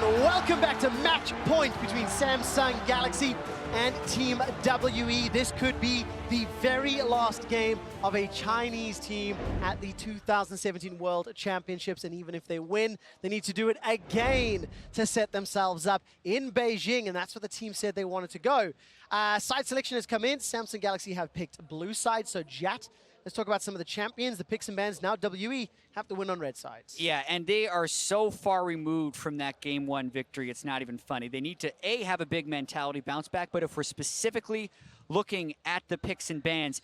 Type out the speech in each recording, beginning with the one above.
And welcome back to match point between Samsung Galaxy and Team WE. This could be the very last game of a Chinese team at the 2017 World Championships. And even if they win, they need to do it again to set themselves up in Beijing. And that's what the team said they wanted to go. Side selection has come in. Samsung Galaxy have picked blue side, so Jat. Let's talk about some of the champions, the picks and bans. Now WE have to win on red sides. Yeah, and they are so far removed from that game one victory, it's not even funny. They need to, A, have a big mentality bounce back, but if we're specifically looking at the picks and bans,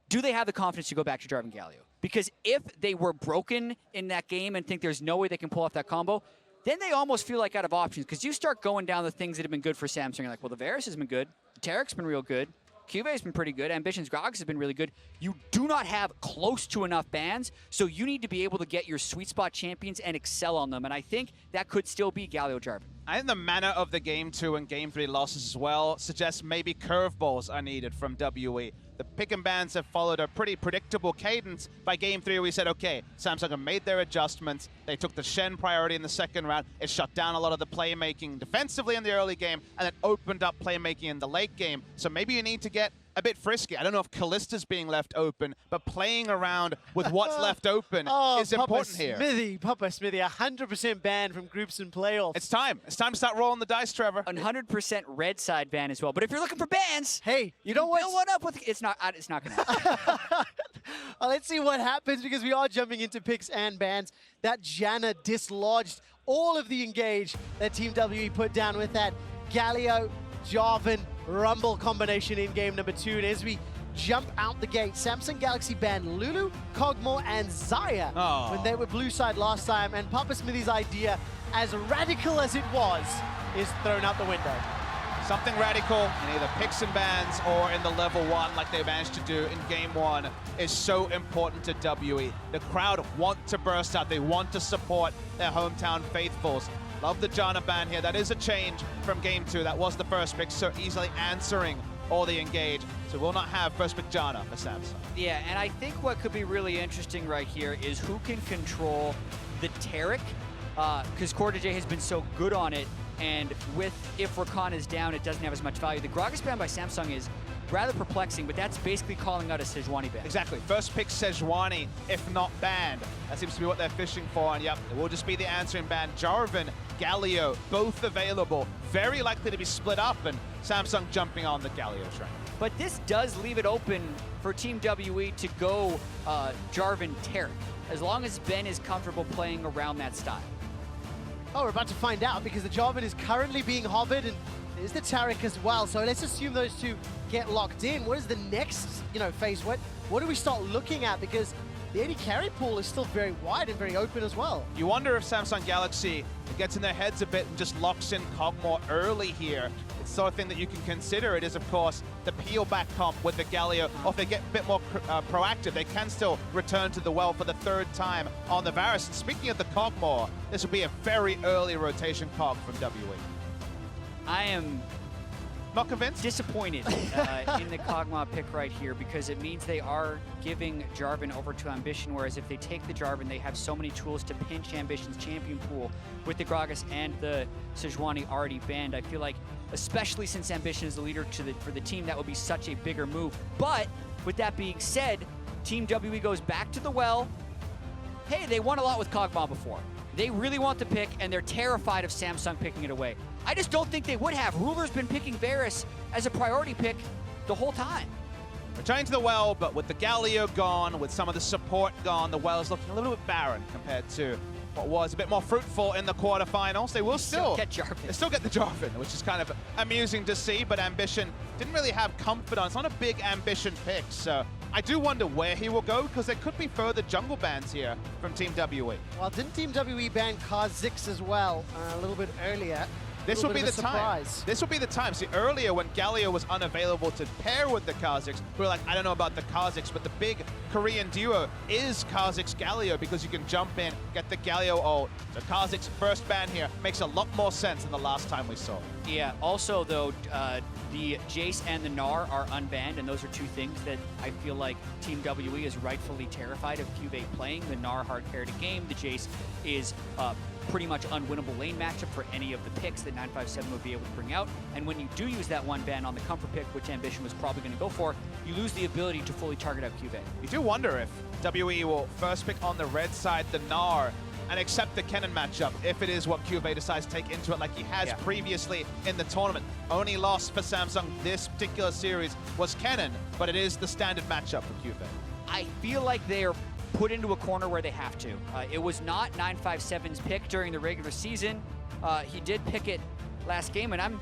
do they have the confidence to go back to Jarvan Galio? Because if they were broken in that game and think there's no way they can pull off that combo, then they almost feel like out of options, because you start going down the things that have been good for Samsung. You're like, well, the Varus has been good, the Taric's been real good, CuVee's been pretty good. Ambition's Grogs has been really good. You do not have close to enough bans, so you need to be able to get your sweet spot champions and excel on them. And I think that could still be Galio Jarvan. I think the manner of the Game 2 and Game 3 losses as well suggests maybe curveballs are needed from WE. The pick and bans have followed a pretty predictable cadence. By Game 3, we said, okay, Samsung have made their adjustments. They took the Shen priority in the second round. It shut down a lot of the playmaking defensively in the early game, and then opened up playmaking in the late game. So maybe you need to get a bit frisky. I don't know if Kallista's being left open, but playing around with what's left open is important here. Papa Smithy, 100% banned from groups and playoffs. It's time. It's time to start rolling the dice, Trevor. 100% red side ban as well. But if you're looking for bans, hey, you know what? Build one up with. It's not going to happen. Well, let's see what happens, because we are jumping into picks and bans. That Janna dislodged all of the engage that Team WE put down with that Galio, Jarvan, Rumble combination in game number 2. And as we jump out the gate, Samsung Galaxy banned Lulu, Kog'Maw, and Xayah when they were blue side last time. And Papa Smithy's idea, as radical as it was, is thrown out the window. Something radical in either picks and bans or in the level 1 like they managed to do in game 1 is so important to WE. The crowd want to burst out. They want to support their hometown faithfuls. Love the Janna ban here. That is a change from game 2. That was the first pick, so easily answering all the engage. So we'll not have first pick Janna for Samsung. Yeah, and I think what could be really interesting right here is who can control the Taric, because CoreJJ has been so good on it, and if Rakan is down, it doesn't have as much value. The Gragas ban by Samsung is rather perplexing, but that's basically calling out a Sejuani ban. Exactly. First pick Sejuani, if not banned. That seems to be what they're fishing for, and yep, it will just be the answering ban. Jarvan, Galio, both available. Very likely to be split up, and Samsung jumping on the Galio train. But this does leave it open for Team WE to go Jarvan Taric, as long as Ben is comfortable playing around that style. Oh, we're about to find out, because the Jarvan is currently being hovered, and there's the Taric as well. So let's assume those two get locked in. What is the next, phase? What do we start looking at? Because the AD carry pool is still very wide and very open as well. You wonder if Samsung Galaxy gets in their heads a bit and just locks in Kog'Maw early here. It's the sort of thing that you can consider. It is, of course, the peel back comp with the Galio. Or if they get a bit more proactive, they can still return to the well for the 3rd time on the Varus. And speaking of the Kog'Maw, this will be a very early rotation Kog from WE. I am not convinced? Disappointed in the Kog'Maw pick right here, because it means they are giving Jarvan over to Ambition, whereas if they take the Jarvan, they have so many tools to pinch Ambition's champion pool with the Gragas and the Sejuani already banned. I feel like, especially since Ambition is the leader for the team, that would be such a bigger move. But with that being said, Team WE goes back to the well. Hey, they won a lot with Kog'Maw before. They really want the pick, and they're terrified of Samsung picking it away. I just don't think they would have. Ruler's been picking Varus as a priority pick the whole time. Returning to the well, but with the Galio gone, with some of the support gone, the well is looking a little bit barren compared to what was a bit more fruitful in the quarterfinals. They will still get Jarvan. They still get the Jarvan, which is kind of amusing to see, but Ambition didn't really have confidence on a big Ambition pick, so I do wonder where he will go, because there could be further jungle bans here from Team WE. Well, didn't Team WE ban Kha'Zix as well a little bit earlier? This will be the time. This will be the time. See, earlier when Galio was unavailable to pair with the Kha'Zix, we were like, I don't know about the Kha'Zix, but the big Korean duo is Kha'Zix Galio, because you can jump in, get the Galio ult. So Kha'Zix first ban here makes a lot more sense than the last time we saw. Yeah, also though, the Jace and the Gnar are unbanned, and those are two things that I feel like Team WE is rightfully terrified of CuVee playing. The Gnar hard carried a game, the Jace is pretty much unwinnable lane matchup for any of the picks that 957 would be able to bring out. And when you do use that one ban on the comfort pick, which Ambition was probably going to go for, you lose the ability to fully target out CuVee. You do wonder if WE will first pick on the red side the Gnar and accept the Kennen matchup if it is what CuVee decides to take into it, like he has previously in the tournament. Only loss for Samsung this particular series was Kennen, but it is the standard matchup for CuVee. I feel like they are put into a corner where they have to. It was not 957's pick during the regular season. He did pick it last game, and I'm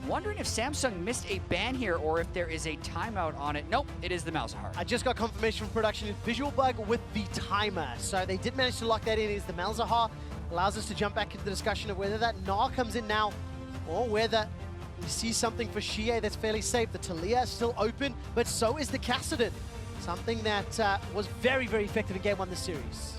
wondering if Samsung missed a ban here or if there is a timeout on it. Nope, it is the Malzahar. I just got confirmation from production, visual bug with the timer. So they did manage to lock that in. It is the Malzahar. Allows us to jump back into the discussion of whether that Gnar comes in now or whether we see something for xiye that's fairly safe. The Taliyah is still open, but so is the Kassadin. Something that was very, very effective in game one this series.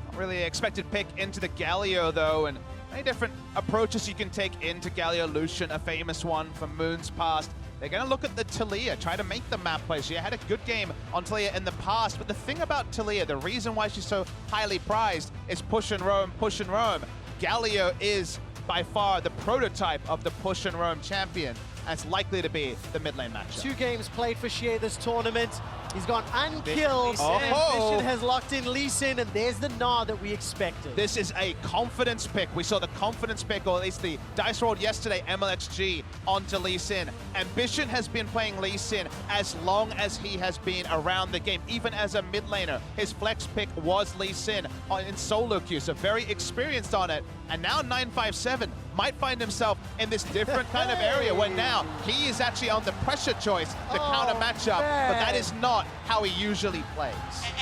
Not really expected pick into the Galio though, and many different approaches you can take into Galio Lucian, a famous one from moons past. They're going to look at the Taliyah, try to make the map play. She had a good game on Taliyah in the past, but the thing about Taliyah, the reason why she's so highly prized is push and roam, push and roam. Galio is by far the prototype of the push and roam champion, and it's likely to be the mid lane matchup. 2 games played for xiye this tournament. He's gone unkilled, Oh. and Vision has locked in Lee Sin, and there's the Gnar that we expected. This is a confidence pick. We saw the confidence pick, or at least the dice rolled yesterday, MLXG onto Lee Sin. Ambition has been playing Lee Sin as long as he has been around the game, even as a mid laner. His flex pick was Lee Sin in solo queue, so very experienced on it. And now 957 might find himself in this different kind of area where now he is actually on the pressure choice to counter matchup, but that is not how he usually plays.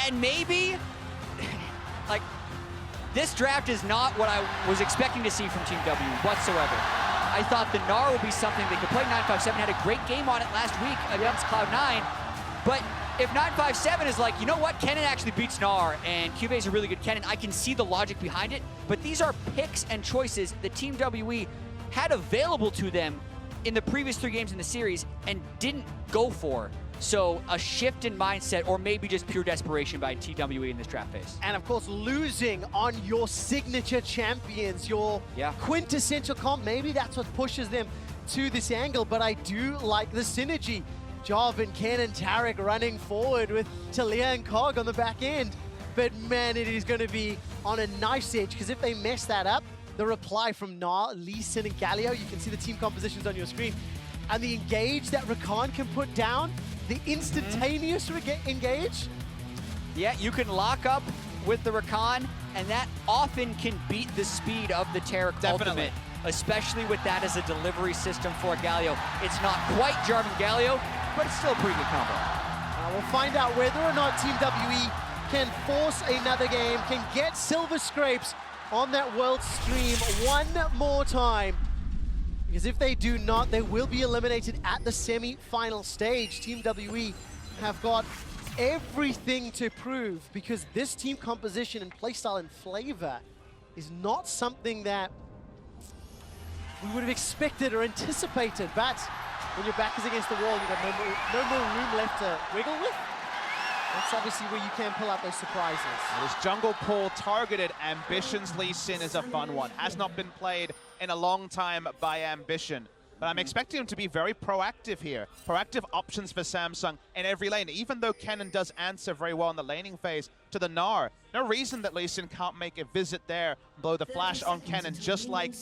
And maybe, like, this draft is not what I was expecting to see from Team W whatsoever. I thought the Gnar would be something they could play. 957 had a great game on it last week against Cloud9, but if 957 is like, you know what, Kennen actually beats Gnar, and CuVee is a really good Kennen, I can see the logic behind it, but these are picks and choices that Team WE had available to them in the previous 3 games in the series and didn't go for. So a shift in mindset, or maybe just pure desperation by TWE in this draft phase. And of course, losing on your signature champions, your quintessential comp, maybe that's what pushes them to this angle, but I do like the synergy. Jarvan, Kennen, Taric running forward with Taliyah and Kog on the back end. But man, it is going to be on a nice edge, because if they mess that up, the reply from Gnar, Lee Sin, and Galio, you can see the team compositions on your screen, and the engage that Rakan can put down, the instantaneous engage. Yeah, you can lock up with the Rakan, and that often can beat the speed of the Taric ultimate, especially with that as a delivery system for Galio. It's not quite Jarvan Galio, but it's still a pretty good combo. We'll find out whether or not Team WE can force another game, can get silver scrapes on that world stream one more time. Because if they do not, they will be eliminated at the semi-final stage. Team WE have got everything to prove, because this team composition and playstyle and flavor is not something that we would have expected or anticipated. But when your back is against the wall, you've got no more room left to wiggle with. That's obviously where you can pull out those surprises. This jungle pull targeted Ambition's Lee Sin is a fun one. Has not been played in a long time by Ambition. But I'm expecting him to be very proactive here. Proactive options for Samsung in every lane, even though Kennen does answer very well in the laning phase to the Gnar. No reason that Lee Sin can't make a visit there, blow the flash on Kennen, just like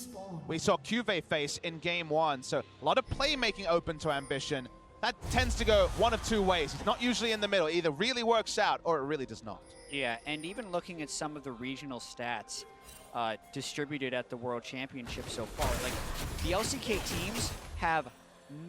we saw CuVee face in game 1. So a lot of playmaking open to Ambition. That tends to go one of 2 ways. It's not usually in the middle. It either really works out or it really does not. Yeah, and even looking at some of the regional stats distributed at the World Championship so far, like the LCK teams have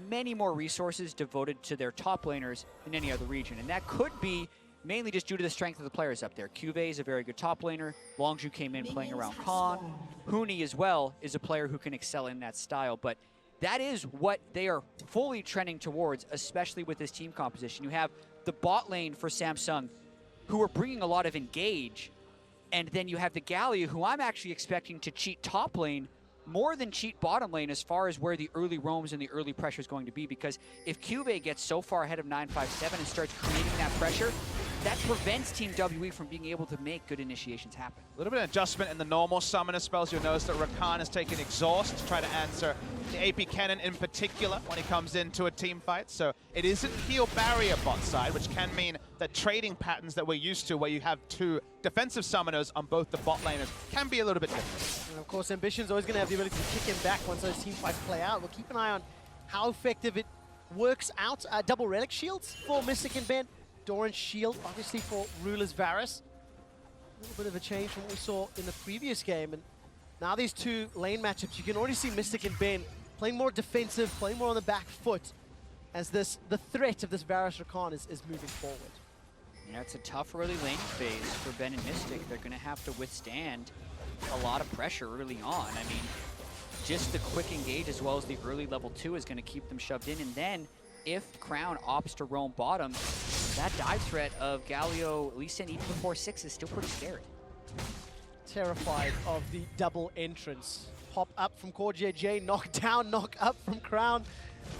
many more resources devoted to their top laners than any other region. And that could be mainly just due to the strength of the players up there. CuVee is a very good top laner. Longzhu came in playing around Khan. Huni as well is a player who can excel in that style. But that is what they are fully trending towards, especially with this team composition. You have the bot lane for Samsung, who are bringing a lot of engage, and then you have the Galio, who I'm actually expecting to cheat top lane more than cheat bottom lane as far as where the early roams and the early pressure is going to be. Because if CuVee gets so far ahead of 957 and starts creating that pressure, that prevents Team WE from being able to make good initiations happen. A little bit of adjustment in the normal summoner spells. You'll notice that Rakan has taken Exhaust to try to answer the AP Kennen in particular when he comes into a team fight. So it isn't heal barrier bot side, which can mean that trading patterns that we're used to, where you have two defensive summoners on both the bot laners, can be a little bit different. And of course, Ambition's always going to have the ability to kick him back once those team fights play out. We'll keep an eye on how effective it works out. Double relic shields for Mystic and Ben. Doran's shield, obviously, for Ruler's Varus. A little bit of a change from what we saw in the previous game. And now these two lane matchups, you can already see Mystic and Ben playing more defensive, playing more on the back foot, as the threat of this Varus Rakan is moving forward. Yeah, it's a tough early laning phase for Ben and Mystic. They're going to have to withstand a lot of pressure early on. I mean, just the quick engage as well as the early level 2 is going to keep them shoved in. And then if Crown opts to roam bottom, that dive threat of Galio, Lee Sin even before 6 is still pretty scary. Terrified of the double entrance. Pop up from CoreJJ, knock down, knock up from Crown.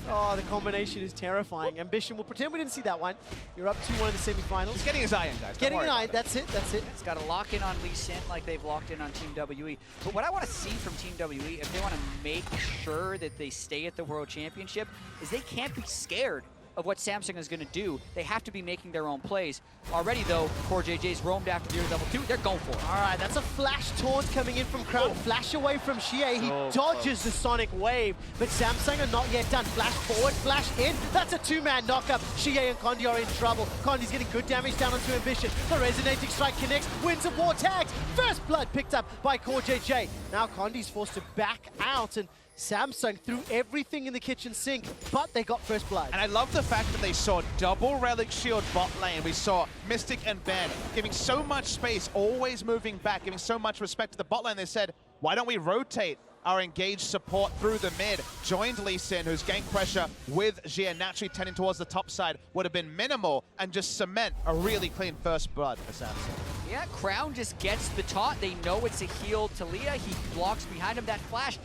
Oh, the combination is terrifying. Ambition, we'll pretend we didn't see that one. You're up 2-1 in the semifinals. He's getting his eye in, guys. Getting an eye, that's it, that's it. It's got to lock in on Lee Sin like they've locked in on Team WE. But what I want to see from Team WE, if they want to make sure that they stay at the World Championship, is they can't be scared of what Samsung is going to do. They have to be making their own plays. Already, though, CoreJJ's roamed after the level 2. They're going for it. All right, that's a flash taunt coming in from Crown. Flash away from xiye. He dodges the Sonic Wave, but Samsung are not yet done. Flash forward, flash in. That's a two-man knockup. xiye and Condi are in trouble. Condi's getting good damage down onto Ambition. The Resonating Strike connects. Winds of War tags. First blood picked up by CoreJJ. Now Condi's forced to back out, and Samsung threw everything in the kitchen sink, but they got first blood. And I love the fact that they saw double relic shield bot lane. We saw Mystic and Ben giving so much space, always moving back, giving so much respect to the bot lane. They said, why don't we rotate our engaged support through the mid? Joined Lee Sin, whose gank pressure with xiye naturally tending towards the top side would have been minimal, and just cement a really clean first blood for Samsung. Yeah, Crown just gets the taunt. They know it's a heal Taliyah. He blocks behind him. That flash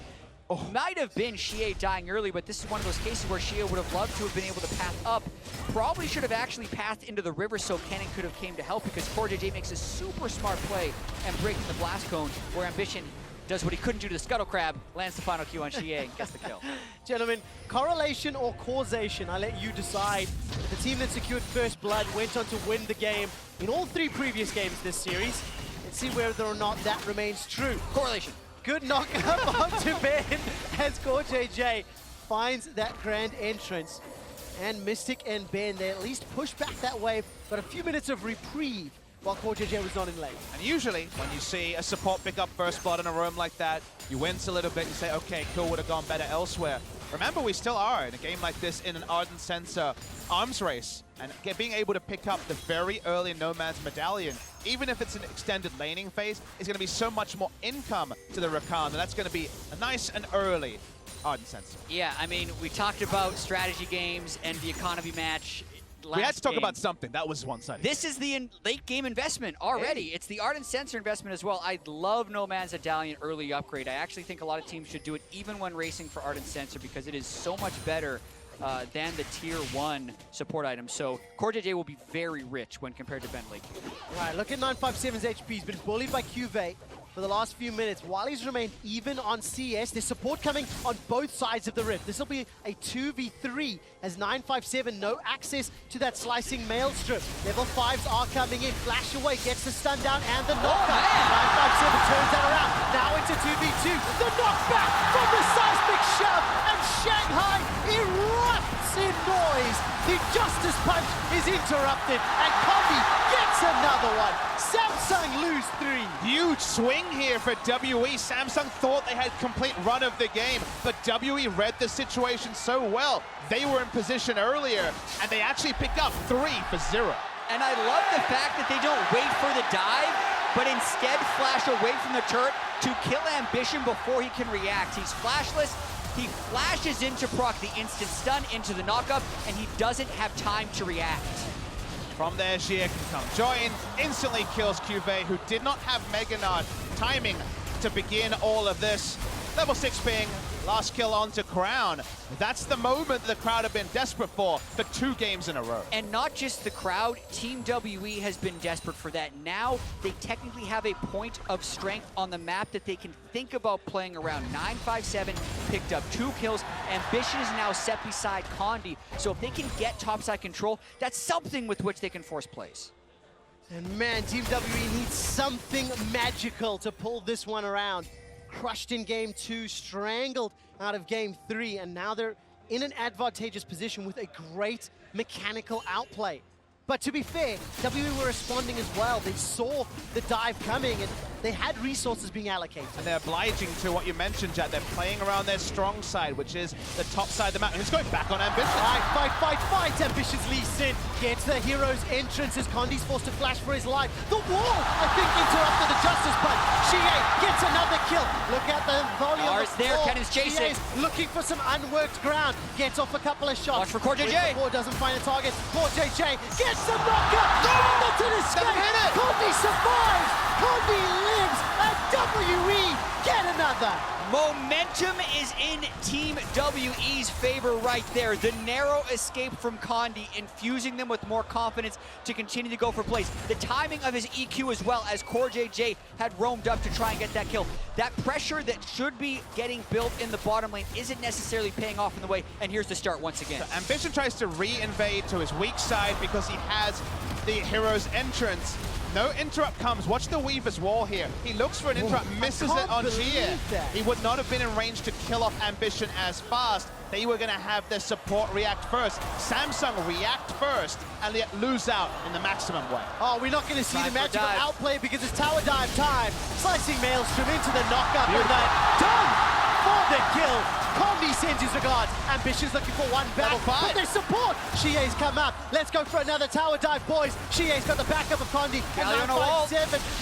might have been xiye dying early, but this is one of those cases where xiye would have loved to have been able to path up. Probably should have actually pathed into the river so Kennen could have came to help, because CoreJJ makes a super smart play and breaking the blast cone, where Ambition does what he couldn't do to the Scuttle Crab, lands the final Q on xiye and gets the kill. Gentlemen, correlation or causation, I let you decide. The team that secured first blood went on to win the game in all 3 previous games this series. Let's see whether or not that remains true. Correlation. Good knock up onto Ben as CoreJJ finds that grand entrance. And Mystic and Ben, they at least push back that wave, got a few minutes of reprieve while CoreJJ was not in lane. And usually, when you see a support pick up first blood in a roam like that, you wince a little bit, you say, okay, cool, would have gone better elsewhere. Remember, we still are in a game like this in an Ardent Sensor arms race, and being able to pick up the very early Nomad's Medallion, even if it's an extended laning phase, is going to be so much more income to the Rakan, and that's going to be a nice and early Ardent Sensor. Yeah, I mean, we talked about strategy games and the economy match. We had to talk about something. That was one-sided. This is the late game investment already. Hey. It's the Ardent Sensor investment as well. I love Nomad's Medallion early upgrade. I actually think a lot of teams should do it even when racing for Ardent Sensor, because it is so much better than the tier 1 support item. So CoreJJ will be very rich when compared to Ben late game. Right, look at 957's HP. He's been bullied by CuVee for the last few minutes. While he's remained even on CS, there's support coming on both sides of the rift. This will be a 2v3 as 957 no access to that slicing maelstrom. Level 5s are coming in. Flash away, gets the stun down and the knockback. 957 turns that around. Now into 2v2. The knockback from the seismic shove, and Shanghai erupts in noise. The Justice Punch is interrupted, and Condi gets another one. Samsung lose 3. Huge swing here for WE. Samsung thought they had complete run of the game, but WE read the situation so well. They were in position earlier, and they actually pick up 3 for 0. And I love the fact that they don't wait for the dive, but instead flash away from the turret to kill Ambition before he can react. He's flashless. He flashes into proc the instant stun into the knockup, and he doesn't have time to react. From there, xiye can come join, instantly kills CuVee, who did not have Mega Gnar timing to begin all of this. Level 6 ping, Last kill onto Crown. That's the moment the crowd have been desperate for 2 games in a row. And not just the crowd, Team WE has been desperate for that. Now they technically have a point of strength on the map that they can think about playing around. 957 picked up 2 kills. Ambition is now set beside Condi. So if they can get topside control, that's something with which they can force plays. And man, Team WE needs something magical to pull this one around. Crushed in game 2, strangled out of game 3, and now they're in an advantageous position with a great mechanical outplay. But to be fair, WE were responding as well. They saw the dive coming and they had resources being allocated. And they're obliging to what you mentioned, Jack. They're playing around their strong side, which is the top side of the map. And it's going back on Ambition. Fight! Ambition's Lee Sin gets the hero's entrance as Condi's forced to flash for his life. The wall, I think, interrupted the justice, but xiye gets another kill. Look at the volume. Nar's there, Kennen's chasing. Looking for some unworked ground. Gets off a couple of shots. Watch for CoreJJ. Doesn't find a target. CoreJJ gets the knocker. Hamilton escapes. Condi survives. Condi lives. And WE get another. Momentum is in Team WE's favor right there. The narrow escape from Condi, infusing them with more confidence to continue to go for plays. The timing of his EQ as well, as CoreJJ had roamed up to try and get that kill. That pressure that should be getting built in the bottom lane isn't necessarily paying off in the way, and here's the start once again. So Ambition tries to re-invade to his weak side because he has the hero's entrance. No interrupt comes. Watch the Weaver's wall here. He looks for an interrupt, misses it on xiye. He would not have been in range to kill off Ambition as fast. They were going to have their support react first. Samsung react first and lose out in the maximum way. Oh, we're not going to see the magical outplay because it's tower dive time. Slicing Maelstrom into the knockup and that done for the kill. Condi sends his regards. Ambition's looking for one back, but there's support. xiye's come up. Let's go for another tower dive, boys. xiye's got the backup of Condi. Galio on a wall.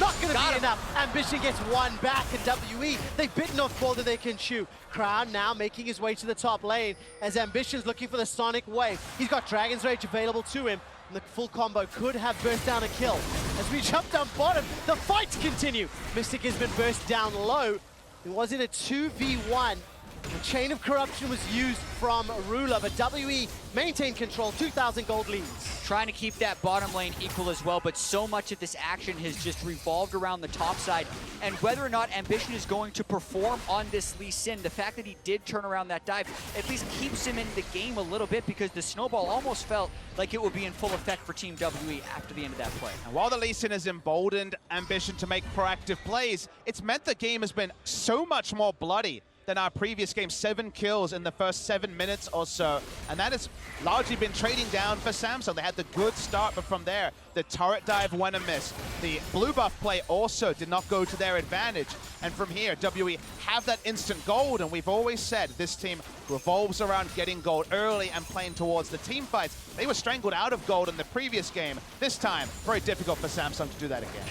Not going to be enough. Ambition gets one back, and WE, they've bitten off more than they can chew. Crown now making his way to the top lane as Ambition's looking for the Sonic Wave. He's got Dragon's Rage available to him. And the full combo could have burst down a kill. As we jump down bottom, the fights continue. Mystic has been burst down low. It was in a 2v1. The Chain of Corruption was used from Ruler, but WE maintained control, 2,000 gold leads. Trying to keep that bottom lane equal as well, but so much of this action has just revolved around the top side. And whether or not Ambition is going to perform on this Lee Sin, the fact that he did turn around that dive at least keeps him in the game a little bit, because the snowball almost felt like it would be in full effect for Team WE after the end of that play. And while the Lee Sin has emboldened Ambition to make proactive plays, it's meant the game has been so much more bloody than our previous game. 7 kills in the first 7 minutes or so, and that has largely been trading down for Samsung. They had the good start, but from there, the turret dive went amiss. The blue buff play also did not go to their advantage, and from here, WE have that instant gold, and we've always said this team revolves around getting gold early and playing towards the team fights. They were strangled out of gold in the previous game. This time, very difficult for Samsung to do that again.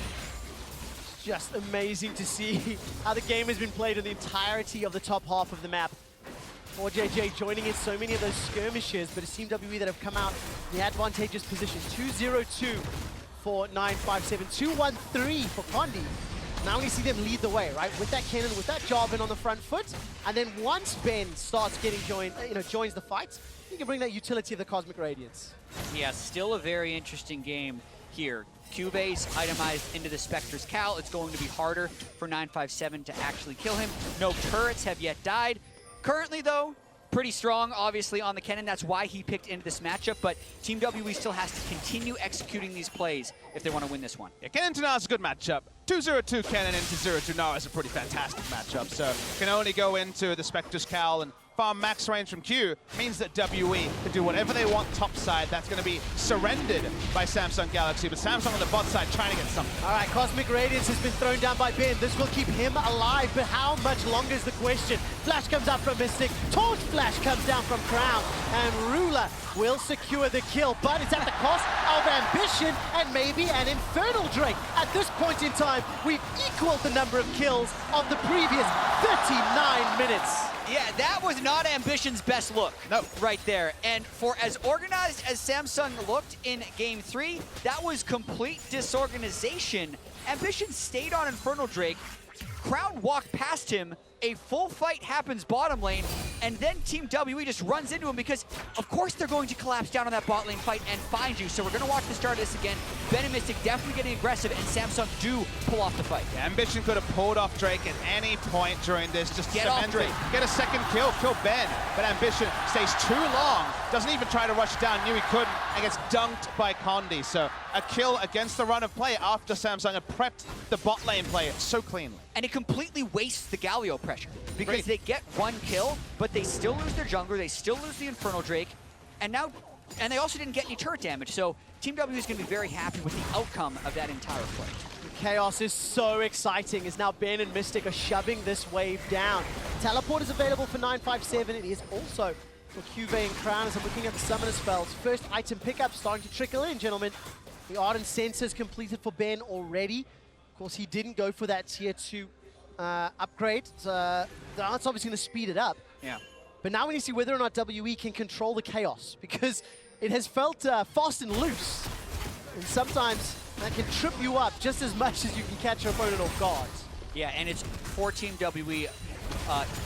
Just amazing to see how the game has been played in the entirety of the top half of the map. CoreJJ joining in so many of those skirmishes, but it's Team WE that have come out in the advantageous position. 2-0-2 for 957, 2-1-3 for Condi. Now we see them lead the way, right? With that Kennen, with that Jarvan on the front foot, and then once Ben starts getting joins the fights, he can bring that utility of the Cosmic Radiance. Yeah, still a very interesting game here. CuVee's itemized into the Spectre's Cal. It's going to be harder for 957 to actually kill him. No turrets have yet died. Currently, though, pretty strong, obviously, on the Kennen. That's why he picked into this matchup, but Team WE still has to continue executing these plays if they want to win this one. Yeah, Kennen to Gnar is a good matchup. 2-0-2 Kennen into 0-2 Gnar is a pretty fantastic matchup, so can only go into the Spectre's Cal and farm max range from Q. Means that WE can do whatever they want topside. That's going to be surrendered by Samsung Galaxy, but Samsung on the bot side trying to get something. All right, Cosmic Radiance has been thrown down by Ben. This will keep him alive, but how much longer is the question? Flash comes up from Mystic, Torch Flash comes down from Crown, and Ruler will secure the kill, but it's at the cost of Ambition and maybe an Infernal Drake. At this point in time, we've equaled the number of kills of the previous 39 minutes. Yeah, that was not Ambition's best look. Nope. Right there. And for as organized as Samsung looked in Game 3, that was complete disorganization. Ambition stayed on Infernal Drake. Crown walked past him. A full fight happens bottom lane, and then Team WE just runs into him because, of course, they're going to collapse down on that bot lane fight and find you. So we're going to watch the start of this again. Ben and Mystic definitely getting aggressive, and Samsung do pull off the fight. Yeah, Ambition could have pulled off Drake at any point during this. Just Get off cement Drake. it. Get a second kill Ben. But Ambition stays too long. Doesn't even try to rush it down. Knew he couldn't, and gets dunked by Condi. So a kill against the run of play after Samsung had prepped the bot lane play so cleanly. And it completely wastes the Galio pressure because they get one kill, but they still lose their jungler, they still lose the Infernal Drake, and they also didn't get any turret damage. So Team W is going to be very happy with the outcome of that entire play. Chaos is so exciting as now Ben and Mystic are shoving this wave down. Teleport is available for 957. It is also for CuVee and Crown as I'm looking at the summoner spells. First item pickup starting to trickle in, gentlemen. The Ardent Sensor is completed for Ben already. Of course, he didn't go for that tier 2 upgrade. So that's obviously going to speed it up. Yeah. But now we need to see whether or not WE can control the chaos, because it has felt fast and loose. And sometimes that can trip you up just as much as you can catch your opponent off guard. Yeah, and it's for Team WE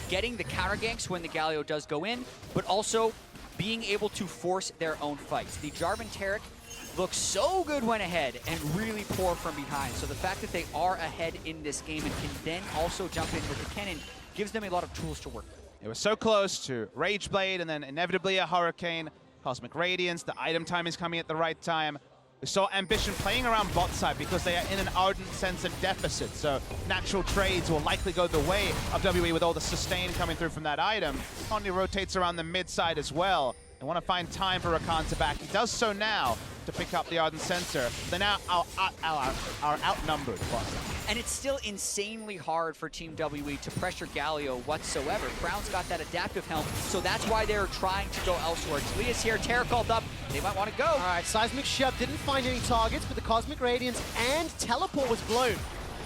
getting the counter ganks when the Galio does go in, but also being able to force their own fights. The Jarvan Taric looks so good when ahead and really poor from behind. So the fact that they are ahead in this game and can then also jump in with the Kennen gives them a lot of tools to work with. It was so close to Rage Blade and then inevitably a Hurricane, Cosmic Radiance, the item time is coming at the right time. We saw Ambition playing around bot side because they are in an Ardent Sensor deficit, so natural trades will likely go the way of WE with all the sustain coming through from that item. Condi rotates around the mid side as well. They want to find time for Rakan to back. He does so now to pick up the Ardent Sensor. They now are outnumbered. And it's still insanely hard for Team WE to pressure Galio whatsoever. Crown's got that adaptive helm, so that's why they're trying to go elsewhere. Taliyah's here, Terra called up. They might want to go. All right, Seismic Shove didn't find any targets, but the Cosmic Radiance and Teleport was blown.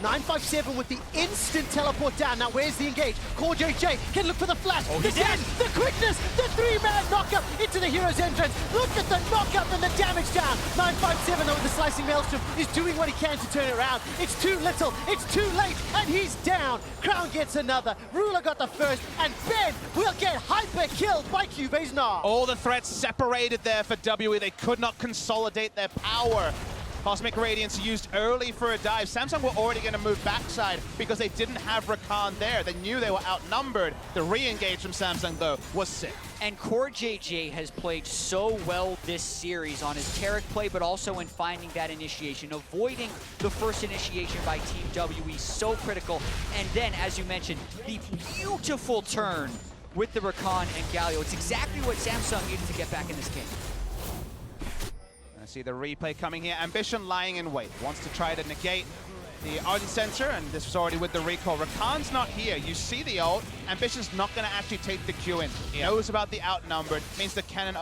957 with the instant teleport down. Now where's the engage? CoreJJ can look for the flash. Oh, the zen, the quickness, the 3-man knockup into the hero's entrance. Look at the knockup and the damage down. 957 over the slicing maelstrom is doing what he can to turn it around. It's too little, it's too late, and he's down. Crown gets another. Ruler got the first, and Ben will get hyper killed by CuVee's Gnar. All the threats separated there for WE. They could not consolidate their power. Cosmic Radiance used early for a dive. Samsung were already going to move backside because they didn't have Rakan there. They knew they were outnumbered. The re-engage from Samsung, though, was sick. And CoreJJ has played so well this series on his Taric play, but also in finding that initiation, avoiding the first initiation by Team WE, so critical. And then, as you mentioned, the beautiful turn with the Rakan and Galio. It's exactly what Samsung needed to get back in this game. I see the replay coming here. Ambition lying in wait. Wants to try to negate the Ardent Sensor, and this was already with the recall. Rakan's not here. You see the ult. Ambition's not going to actually take the Q in. He knows about the outnumbered. Means the Kennen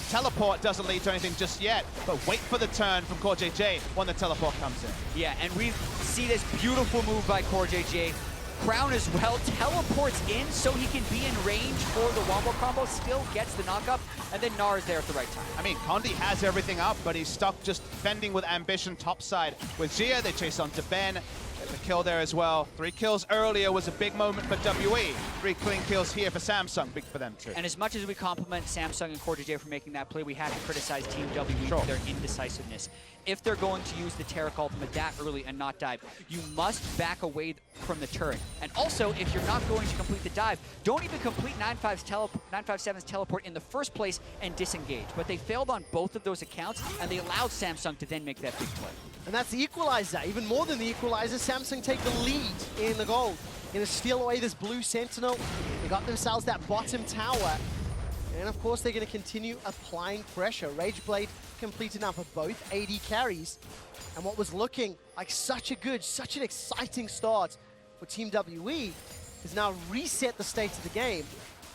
teleport doesn't lead to anything just yet, but wait for the turn from CoreJJ when the teleport comes in. Yeah, and we see this beautiful move by CoreJJ. Crown as well teleports in so he can be in range for the wombo combo, still gets the knockup, and then Gnar is there at the right time. I mean, Condi has everything up, but he's stuck just fending with Ambition topside. With xiye, they chase onto Ben. Get the kill there as well. 3 kills earlier was a big moment for WE. 3 clean kills here for Samsung, big for them too. And as much as we compliment Samsung and CoreJJ for making that play, we have to criticize Team WE for their indecisiveness. If they're going to use the Taric ultimate that early and not dive, you must back away from the turret. And also, if you're not going to complete the dive, don't even complete 957's teleport in the first place and disengage. But they failed on both of those accounts, and they allowed Samsung to then make that big play. And that's the equalizer. Even more than the equalizer, Samsung take the lead in the gold. Going to steal away this blue sentinel. They got themselves that bottom tower. And of course, they're going to continue applying pressure. Rage Blade completed now for both AD carries. And what was looking like such an exciting start for Team WE has now reset the state of the game.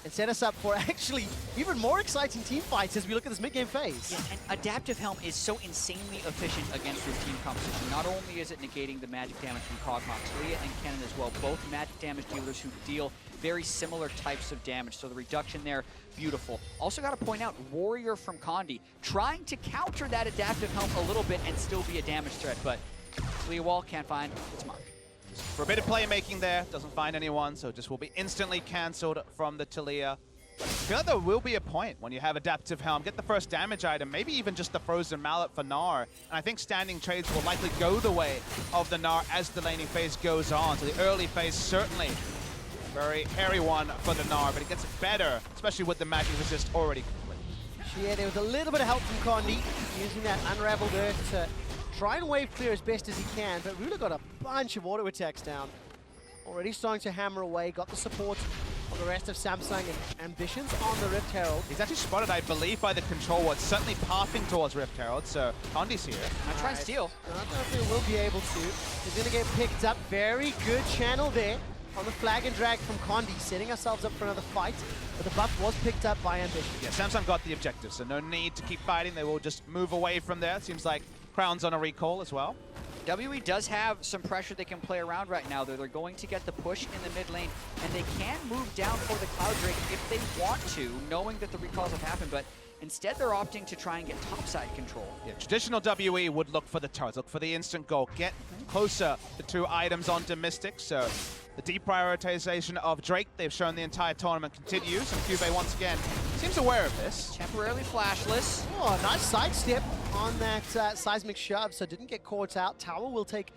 and set us up for actually even more exciting team fights as we look at this mid-game phase. Yeah, and Adaptive Helm is so insanely efficient against this team composition. Not only is it negating the magic damage from Kog'Maw, Taliyah and Kennen as well, both magic damage dealers who deal very similar types of damage, so the reduction there, beautiful. Also got to point out, Warrior from Condi, trying to counter that Adaptive Helm a little bit and still be a damage threat, but Taliyah wall can't find its mark. For a bit of playmaking there, doesn't find anyone, so just will be instantly cancelled from the Taliyah. I feel like there will be a point when you have Adaptive Helm, get the first damage item, maybe even just the Frozen Mallet for Gnar. And I think standing trades will likely go the way of the Gnar as the laning phase goes on. So the early phase certainly very hairy one for the Gnar, but it gets better, especially with the magic resist already complete. Yeah, there was a little bit of help from Condi, using that Unraveled Earth to try and wave clear as best as he can, but Ruler got a bunch of auto attacks down. Already starting to hammer away, got the support of the rest of Samsung and Ambitions on the Rift Herald. He's actually spotted, I believe, by the control ward, certainly pathing towards Rift Herald, so Condi's here. I try and steal. I don't know if he will be able to. He's going to get picked up. Very good channel there on the flag and drag from Condi, setting ourselves up for another fight, but the buff was picked up by Ambition. Yeah, Samsung got the objective, so no need to keep fighting. They will just move away from there. Seems like Crown's on a recall as well. WE does have some pressure they can play around right now. They're going to get the push in the mid lane, and they can move down for the Cloud Drake if they want to, knowing that the recalls have happened, but instead they're opting to try and get topside control. Yeah, traditional WE would look for the turrets, look for the instant goal, get closer the two items onto Mystic, so the deprioritization of Drake, they've shown the entire tournament continues, and CuVee once again seems aware of this. Temporarily flashless. Oh, nice sidestep on that seismic shove, so didn't get caught out. Tower will take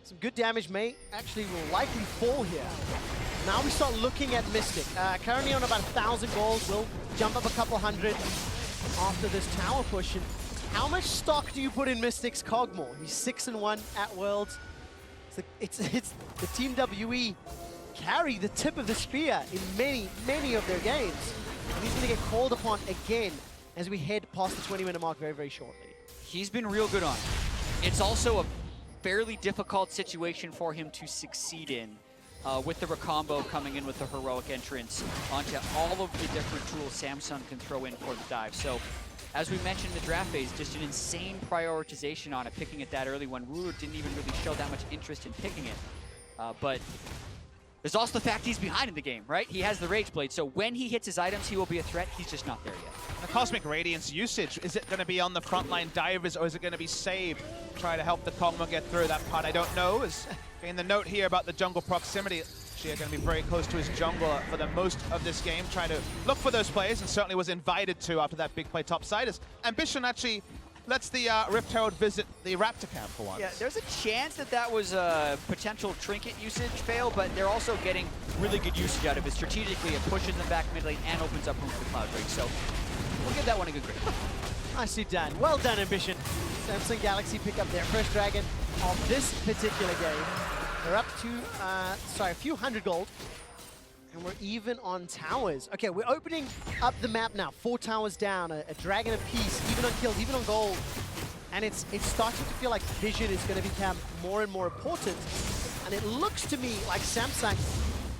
some good damage, actually will likely fall here. Now we start looking at Mystic. Currently on about 1,000 gold, will jump up a couple hundred after this tower push. And how much stock do you put in Mystic's Kog'Maw? He's 6-1 at Worlds. It's the Team WE carry the tip of the spear in many of their games. And he's going to get called upon again as we head past the 20-minute mark very, very shortly. He's been real good on it. It's also a fairly difficult situation for him to succeed in with the Rakan coming in with the heroic entrance onto all of the different tools Samsung can throw in for the dive. So, as we mentioned in the draft phase, just an insane prioritization on it, picking it that early when Ruler didn't even really show that much interest in picking it. But there's also the fact he's behind in the game, right? He has the Rage Blade, so when he hits his items, he will be a threat. He's just not there yet. The Cosmic Radiance usage, is it going to be on the frontline divers or is it going to be saved? Try to help the Kog'Maw get through that part, I don't know. Is in the note here about the jungle proximity, xiye going to be very close to his jungle for the most of this game, trying to look for those plays, and certainly was invited to after that big play topside. As Ambition actually lets the Rift Herald visit the Raptor camp for once. Yeah, there's a chance that that was a potential trinket usage fail, but they're also getting really good usage out of it. Strategically, it pushes them back mid lane and opens up room for the Cloud Drake. So we'll give that one a good grade. Nicely done. Well done, Ambition. Samsung Galaxy pick up their first dragon of this particular game. They're up to, a few hundred gold. And we're even on towers. Okay, we're opening up the map now. 4 towers down, a dragon apiece, even on kills, even on gold. And it's starting to feel like vision is going to become more and more important. And it looks to me like Samsung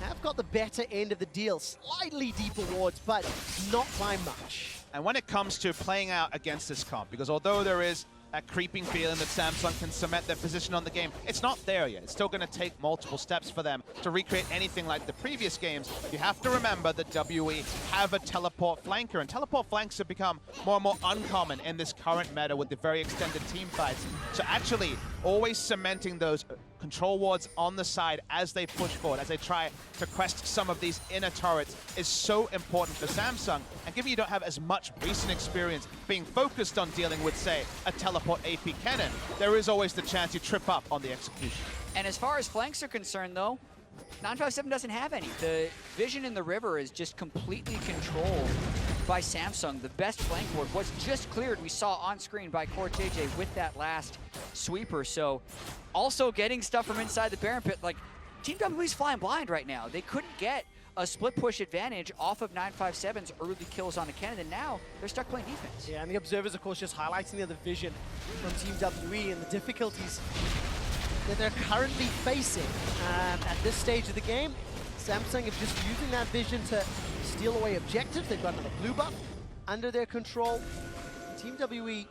have got the better end of the deal. Slightly deeper wards, but not by much. And when it comes to playing out against this comp, because although there is that creeping feeling that Samsung can cement their position on the game, it's not there yet. It's still going to take multiple steps for them to recreate anything like the previous games. You have to remember that WE have a teleport flanker, and teleport flanks have become more and more uncommon in this current meta with the very extended team fights. So actually, always cementing those control wards on the side as they push forward, as they try to quest some of these inner turrets, is so important for Samsung. And given you don't have as much recent experience being focused on dealing with, say, a teleport AP Kennen, there is always the chance you trip up on the execution. And as far as flanks are concerned, though, 957 doesn't have any. The vision in the river is just completely controlled by Samsung. The best flank ward was just cleared, we saw on screen, by CoreJJ with that last sweeper. So also getting stuff from inside the Baron Pit, like Team WE's flying blind right now. They couldn't get a split push advantage off of 957's early kills on a Kennen, and now they're stuck playing defense. Yeah, and the observers, of course, just highlighting the other vision from Team WE and the difficulties that they're currently facing at this stage of the game. Samsung is just using that vision to steal away objectives. They've got another blue buff under their control. Team WE,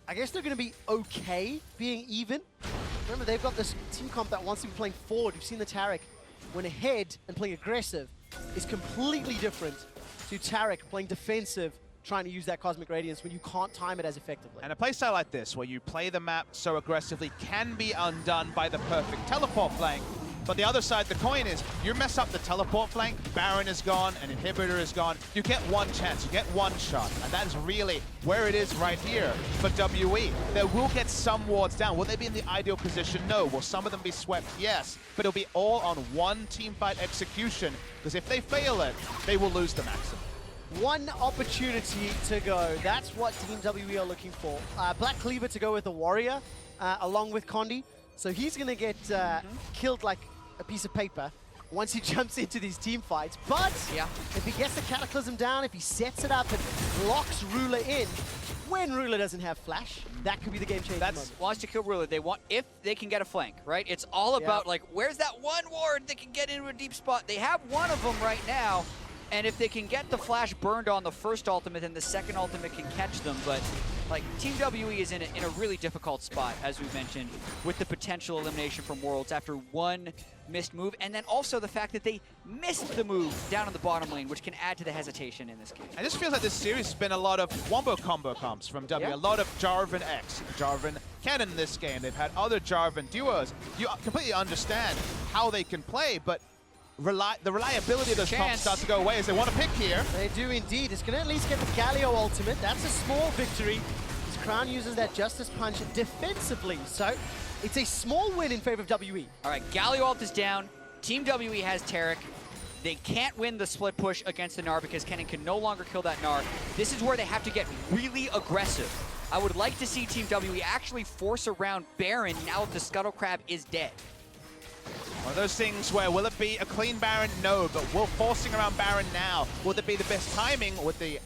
I guess they're going to be okay being even. Remember, they've got this team comp that wants to be playing forward. We've seen the Taric, when ahead and playing aggressive, is completely different to Taric playing defensive, trying to use that Cosmic Radiance when you can't time it as effectively. And a playstyle like this, where you play the map so aggressively, can be undone by the perfect teleport flank. But the other side of the coin is, you mess up the teleport flank, Baron is gone, an inhibitor is gone, you get one chance, you get one shot. And that is really where it is right here for WE. They will get some wards down. Will they be in the ideal position? No. Will some of them be swept? Yes. But it'll be all on one teamfight execution, because if they fail it, they will lose the maximum. One opportunity to go. That's what Team WE are looking for. Black Cleaver to go with the Warrior, along with Condi. So he's going to get killed like a piece of paper once he jumps into these team fights. But if he gets the Cataclysm down, if he sets it up and locks Ruler in, when Ruler doesn't have flash, that could be the game-changing moment. Wants to kill Ruler. They want, if they can get a flank, right? It's all about, like, where's that one ward that can get into a deep spot? They have one of them right now. And if they can get the flash burned on the first ultimate, then the second ultimate can catch them. But like Team WE is in a really difficult spot, as we mentioned, with the potential elimination from Worlds after one missed move. And then also the fact that they missed the move down in the bottom lane, which can add to the hesitation in this game. And this feels like this series has been a lot of wombo combo comps from W. A lot of Jarvan X, Jarvan Kennen in this game. They've had other Jarvan duos. You completely understand how they can play, but the reliability of those comps starts to go away as they want to pick here. They do indeed. It's going to at least get the Galio ultimate. That's a small victory. As Crown uses that Justice Punch defensively. So it's a small win in favor of WE. All right, Galio ult is down. Team WE has Taric. They can't win the split push against the Gnar because Kennen can no longer kill that Gnar. This is where they have to get really aggressive. I would like to see Team WE actually force around Baron now that the Scuttle Crab is dead. One of those things where, will it be a clean Baron? No, but will forcing around Baron now, will it be the best timing with the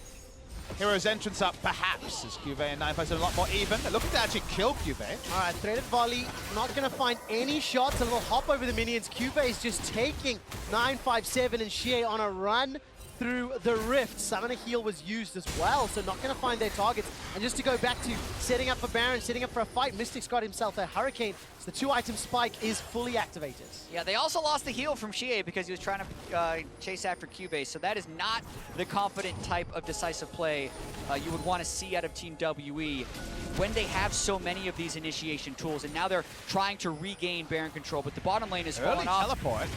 Hero's entrance up? Perhaps, as CuVee and 957 a lot more even. They're looking to actually kill CuVee. All right, threaded volley, not going to find any shots. A little hop over the minions. CuVee is just taking 957 and xiye on a run through the rift. Summoner heal was used as well, so not going to find their targets. And just to go back to setting up for Baron, setting up for a fight, Mystic's got himself a Hurricane, so the 2-item spike is fully activated. Yeah, they also lost the heal from xiye because he was trying to chase after CuVee, so that is not the confident type of decisive play you would want to see out of Team WE when they have so many of these initiation tools, and now they're trying to regain Baron control, but the bottom lane is falling off. Teleport.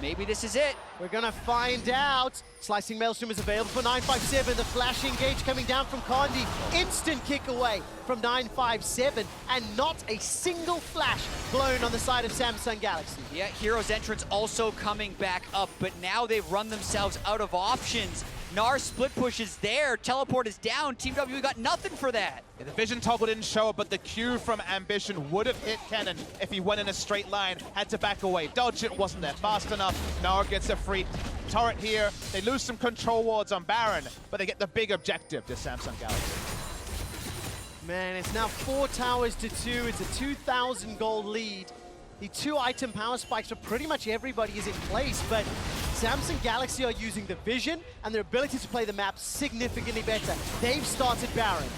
Maybe this is it. We're gonna find out. Slicing Maelstrom is available for 957. The flash engage coming down from Condi. Instant kick away from 957. And not a single flash blown on the side of Samsung Galaxy. Yeah, Hero's entrance also coming back up, but now they've run themselves out of options. Gnar split push is there, teleport is down, Team WE got nothing for that. Yeah, the vision toggle didn't show up, but the Q from Ambition would have hit Kennen if he went in a straight line, had to back away. Dodge it, wasn't there fast enough. Gnar gets a free turret here. They lose some control wards on Baron, but they get the big objective to Samsung Galaxy. Man, it's now 4 towers to 2. It's a 2,000 gold lead. The 2-item power spikes for pretty much everybody is in place, but Samsung Galaxy are using the vision and their ability to play the map significantly better. They've started Baron.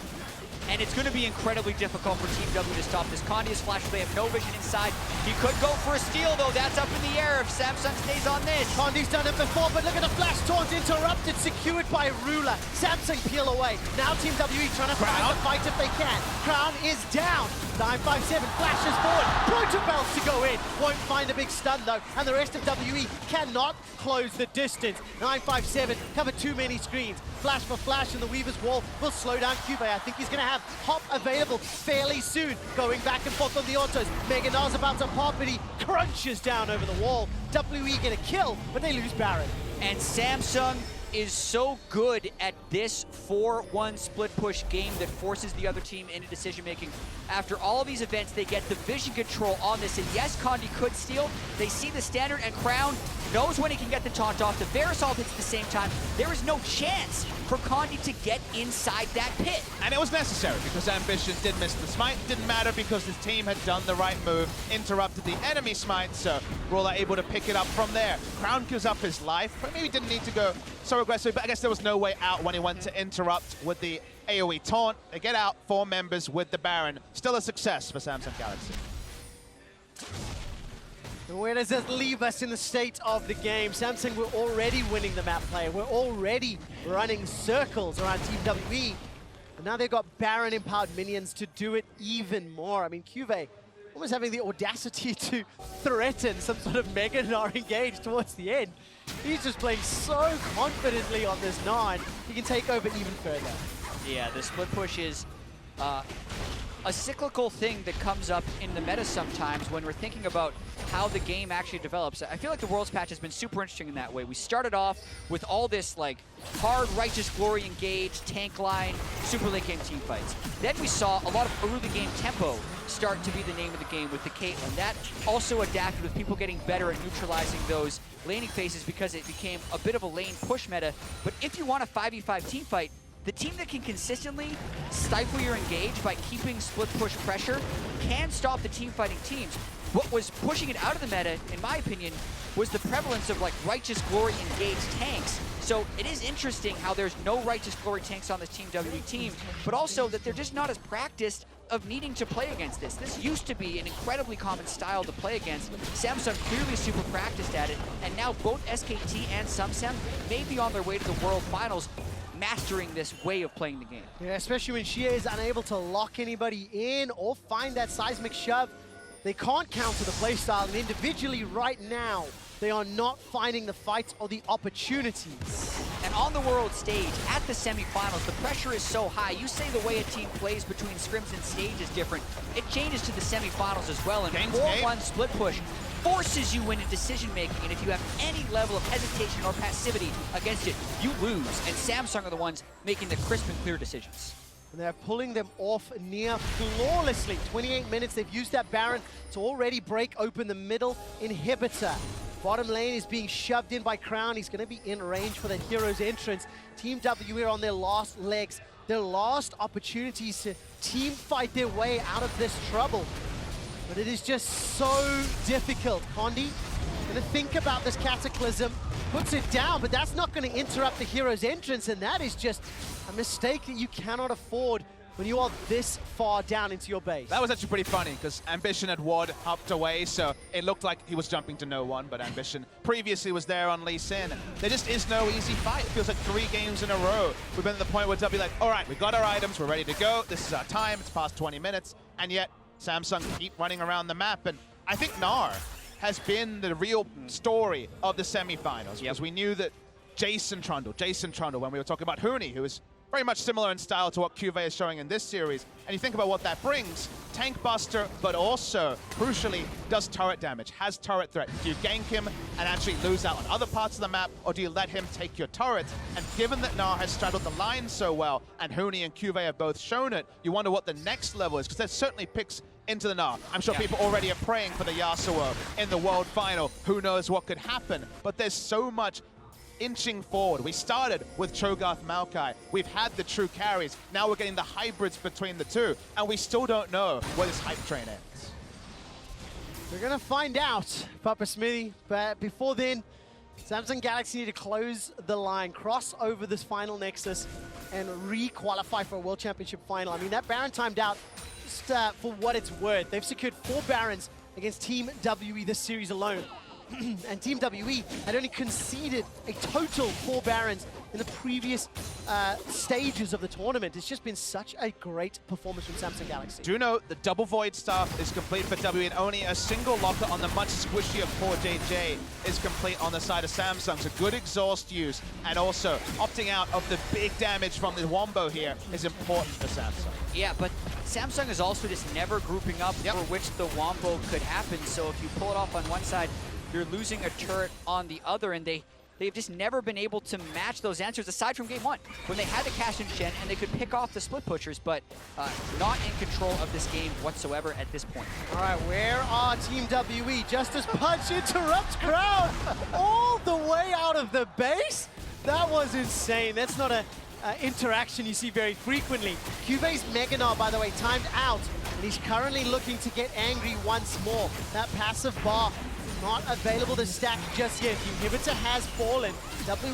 And it's going to be incredibly difficult for Team W to stop this. Condi is flashed, they have no vision inside. He could go for a steal, though. That's up in the air if Samsung stays on this. Condi's done it before, but look at the flash taunt interrupted, secured by Ruler. Samsung peel away. Now Team WE trying to find the fight if they can. Crown is down. 957 flashes forward. Protobells to go in. Won't find a big stun, though. And the rest of WE cannot close the distance. 957 cover too many screens. Flash for flash, and the Weaver's Wall will slow down CuVee. I think he's going to have hop available fairly soon. Going back and forth on the autos. Mega Gnar's about to pop, but he crunches down over the wall. WE get a kill, but they lose Baron. And Samsung is so good at this 4-1 split push game that forces the other team into decision making. After all of these events, they get the vision control on this, and yes, Condi could steal. They see the standard, and Crown knows when he can get the taunt off. The Varus ult hits at the same time. There is no chance for Condi to get inside that pit. And it was necessary because Ambition did miss the smite. Didn't matter because his team had done the right move, interrupted the enemy smite, so Brawler able to pick it up from there. Crown gives up his life, but maybe didn't need to go so aggressive, but I guess there was no way out when he went to interrupt with the AoE taunt. They get out 4 members with the Baron. Still a success for Samsung Galaxy. And where does that leave us in the state of the game? Samsung, we're already winning the map play. We're already running circles around Team WE. And now they've got Baron-empowered minions to do it even more. I mean, CuVee almost having the audacity to threaten some sort of Mega Gnar engage towards the end. He's just playing so confidently on this Gnar. He can take over even further. Yeah, the split push is a cyclical thing that comes up in the meta sometimes when we're thinking about how the game actually develops. I feel like the Worlds patch has been super interesting in that way. We started off with all this like hard Righteous Glory engage, tank line, super late game team fights. Then we saw a lot of early game tempo start to be the name of the game with the Caitlyn. That also adapted with people getting better at neutralizing those laning phases because it became a bit of a lane push meta. But if you want a 5v5 team fight, the team that can consistently stifle your engage by keeping split push pressure can stop the team fighting teams. What was pushing it out of the meta, in my opinion, was the prevalence of like Righteous Glory engaged tanks. So it is interesting how there's no Righteous Glory tanks on this Team WE team, but also that they're just not as practiced of needing to play against this. This used to be an incredibly common style to play against. Samsung clearly super practiced at it, and now both SKT and SumSam may be on their way to the World Finals, mastering this way of playing the game. Yeah, especially when xiye is unable to lock anybody in or find that seismic shove. They can't counter the playstyle, and individually right now, they are not finding the fights or the opportunities. And on the world stage, at the semifinals, the pressure is so high. You say the way a team plays between scrims and stage is different. It changes to the semifinals as well, and 4-1 split push forces you into decision making, and if you have any level of hesitation or passivity against it, you lose. And Samsung are the ones making the crisp and clear decisions. And they're pulling them off near flawlessly. 28 minutes, they've used that Baron to already break open the middle inhibitor. Bottom lane is being shoved in by Crown. He's going to be in range for the hero's entrance. Team WE are on their last legs, their last opportunities to team fight their way out of this trouble. But it is just so difficult. Condi gonna think about this Cataclysm, puts it down, but that's not gonna interrupt the hero's entrance, and that is just a mistake that you cannot afford when you are this far down into your base. That was actually pretty funny because Ambition had ward hopped away, so it looked like he was jumping to no one, but Ambition previously was there on Lee Sin. There just is no easy fight. It feels like 3 games in a row. We've been at the point where W like, all right, we got our items, we're ready to go. This is our time, it's past 20 minutes, and yet Samsung keep running around the map, and I think Gnar has been the real story of the semifinals, because we knew that Jason Trundle, when we were talking about Huni, who is very much similar in style to what CuVee is showing in this series, and you think about what that brings, tank buster, but also, crucially, does turret damage, has turret threat. Do you gank him and actually lose out on other parts of the map, or do you let him take your turret? And given that Gnar has straddled the line so well, and Huni and CuVee have both shown it, you wonder what the next level is, because there's certainly picks into the Gnar. I'm sure people already are praying for the Yasuo in the World Final. Who knows what could happen, but there's so much inching forward. We started with Cho'Gath Maokai. We've had the true carries. Now we're getting the hybrids between the two, and we still don't know where this hype train ends. We're gonna find out, Papa Smithy, but before then, Samsung Galaxy need to close the line, cross over this final Nexus, and re-qualify for a World Championship final. I mean, that Baron timed out, just for what it's worth. They've secured 4 Barons against Team WE this series alone. And Team WE had only conceded a total 4 Barons in the previous stages of the tournament. It's just been such a great performance from Samsung Galaxy. Do note the double void staff is complete for WE, and only a single locker on the much squishier CoreJJ is complete on the side of Samsung. So good exhaust use, and also opting out of the big damage from the Wombo here is important for Samsung. Yeah, but Samsung is also just never grouping up for which the Wombo could happen. So if you pull it off on one side, you're losing a turret on the other, and they they've just never been able to match those answers aside from game 1, when they had the cash in Shen and they could pick off the split pushers, but not in control of this game whatsoever at this point. All right, where are Team WE? Just as Punch interrupts Crown all the way out of the base? That was insane. That's not a interaction you see very frequently. CuVee's Mega Gnar, by the way, timed out, and he's currently looking to get angry once more. That passive bar not available to stack just yet. The inhibitor has fallen.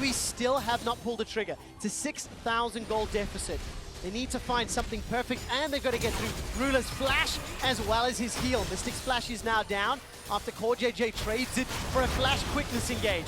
WE still have not pulled the trigger. It's a 6,000 gold deficit. They need to find something perfect, and they've got to get through Ruler's flash as well as his heal. Mystic's flash is now down after CoreJJ trades it for a flash quickness engage.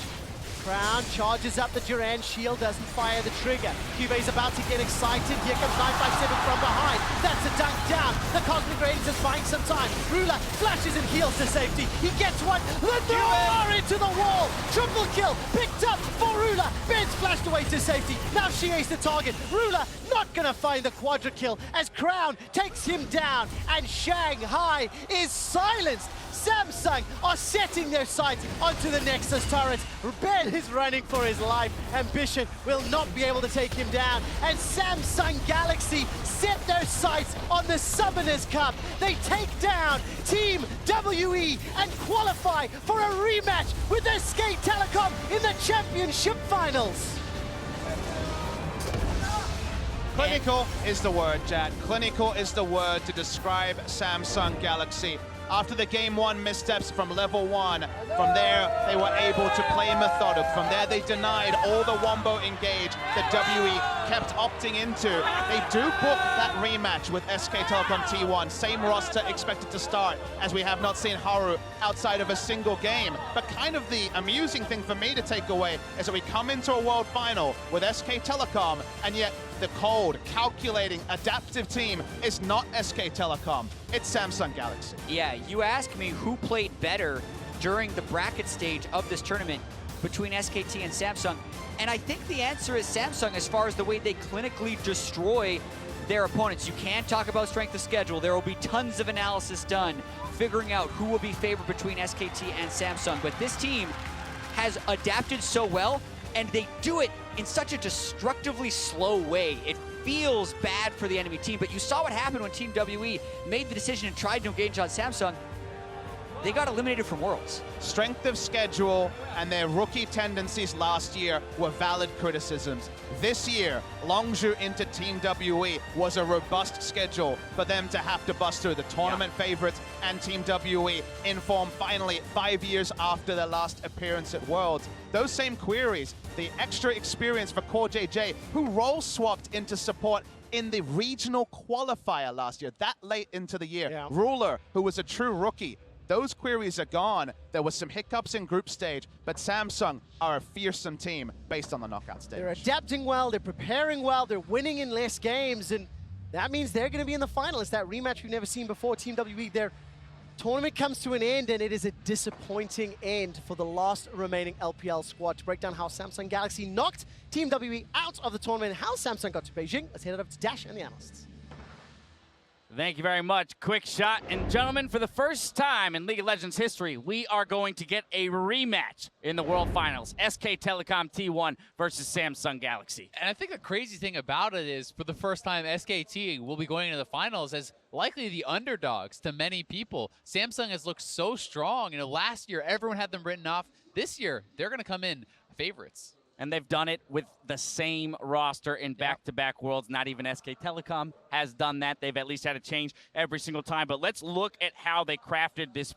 Crown charges up the Duran shield, doesn't fire the trigger. CuVee's about to get excited. Here comes 957 from behind. That's a dunk down. The Cosmic Radiance is buying some time. Ruler flashes and heals to safety. He gets one. The Gnar into the wall. Triple kill picked up for Ruler. Ben's flashed away to safety. Now xiye's the target. Ruler not gonna find the quadra kill as Crown takes him down, and Shanghai is silenced. Samsung are setting their sights onto the Nexus turret. Ben is running for his life. Ambition will not be able to take him down. And Samsung Galaxy set their sights on the Summoners Cup. They take down Team WE and qualify for a rematch with SK Telecom in the Championship Finals. Clinical is the word, Jad. Clinical is the word to describe Samsung Galaxy. After the game 1 missteps from level 1, from there they were able to play methodic. From there they denied all the wombo engage that WE kept opting into. They do book that rematch with SK Telecom T1. Same roster expected to start, as we have not seen Haru outside of a single game. But kind of the amusing thing for me to take away is that we come into a world final with SK Telecom, and yet the cold, calculating, adaptive team is not SK Telecom. It's Samsung Galaxy. Yeah, you ask me who played better during the bracket stage of this tournament between SKT and Samsung, and I think the answer is Samsung as far as the way they clinically destroy their opponents. You can't talk about strength of schedule. There will be tons of analysis done figuring out who will be favored between SKT and Samsung, but this team has adapted so well, and they do it in such a destructively slow way. It feels bad for the enemy team, but you saw what happened when Team WE made the decision and tried to engage on Samsung. They got eliminated from Worlds. Strength of schedule and their rookie tendencies last year were valid criticisms. This year, Longzhu into Team WE was a robust schedule for them to have to bust through the tournament favorites and Team WE in form finally 5 years after their last appearance at Worlds. Those same queries, the extra experience for CoreJJ, who role swapped into support in the regional qualifier last year, that late into the year. Yeah. Ruler, who was a true rookie, those queries are gone. There was some hiccups in group stage, but Samsung are a fearsome team based on the knockout stage. They're adapting well, they're preparing well, they're winning in less games, and that means they're going to be in the final. It's that rematch we've never seen before. Team WE, their tournament comes to an end, and it is a disappointing end for the last remaining LPL squad. To break down how Samsung Galaxy knocked Team WE out of the tournament and how Samsung got to Beijing, let's head it over to Dash and the analysts. Thank you very much. Quick shot. And gentlemen, for the first time in League of Legends history, we are going to get a rematch in the World Finals. SK Telecom T1 versus Samsung Galaxy. And I think the crazy thing about it is, for the first time, SKT will be going into the finals as likely the underdogs to many people. Samsung has looked so strong. You know, last year, everyone had them written off. This year, they're going to come in favorites. And they've done it with the same roster in back-to-back Worlds. Not even SK Telecom has done that. They've at least had a change every single time. But let's look at how they crafted this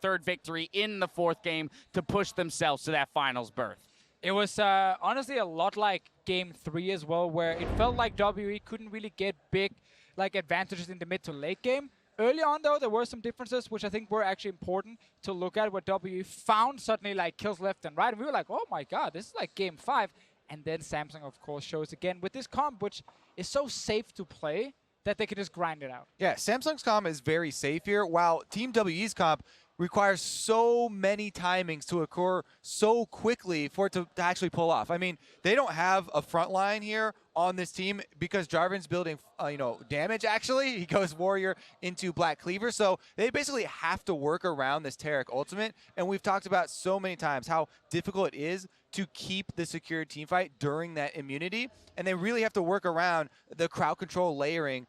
third victory in the fourth game to push themselves to that finals berth. It was honestly a lot like Game 3 as well, where it felt like WE couldn't really get big advantages in the mid to late game. Early on, though, there were some differences, which I think were actually important to look at, where WE found suddenly kills left and right. And we were like, oh my god, this is like Game 5. And then Samsung, of course, shows again with this comp, which is so safe to play that they can just grind it out. Yeah, Samsung's comp is very safe here, while Team WE's comp requires so many timings to occur so quickly for it to actually pull off. I mean, they don't have a front line here on this team because Jarvan's building, damage actually. He goes Warrior into Black Cleaver, so they basically have to work around this Taric ultimate. And we've talked about so many times how difficult it is to keep the secured teamfight during that immunity, and they really have to work around the crowd control layering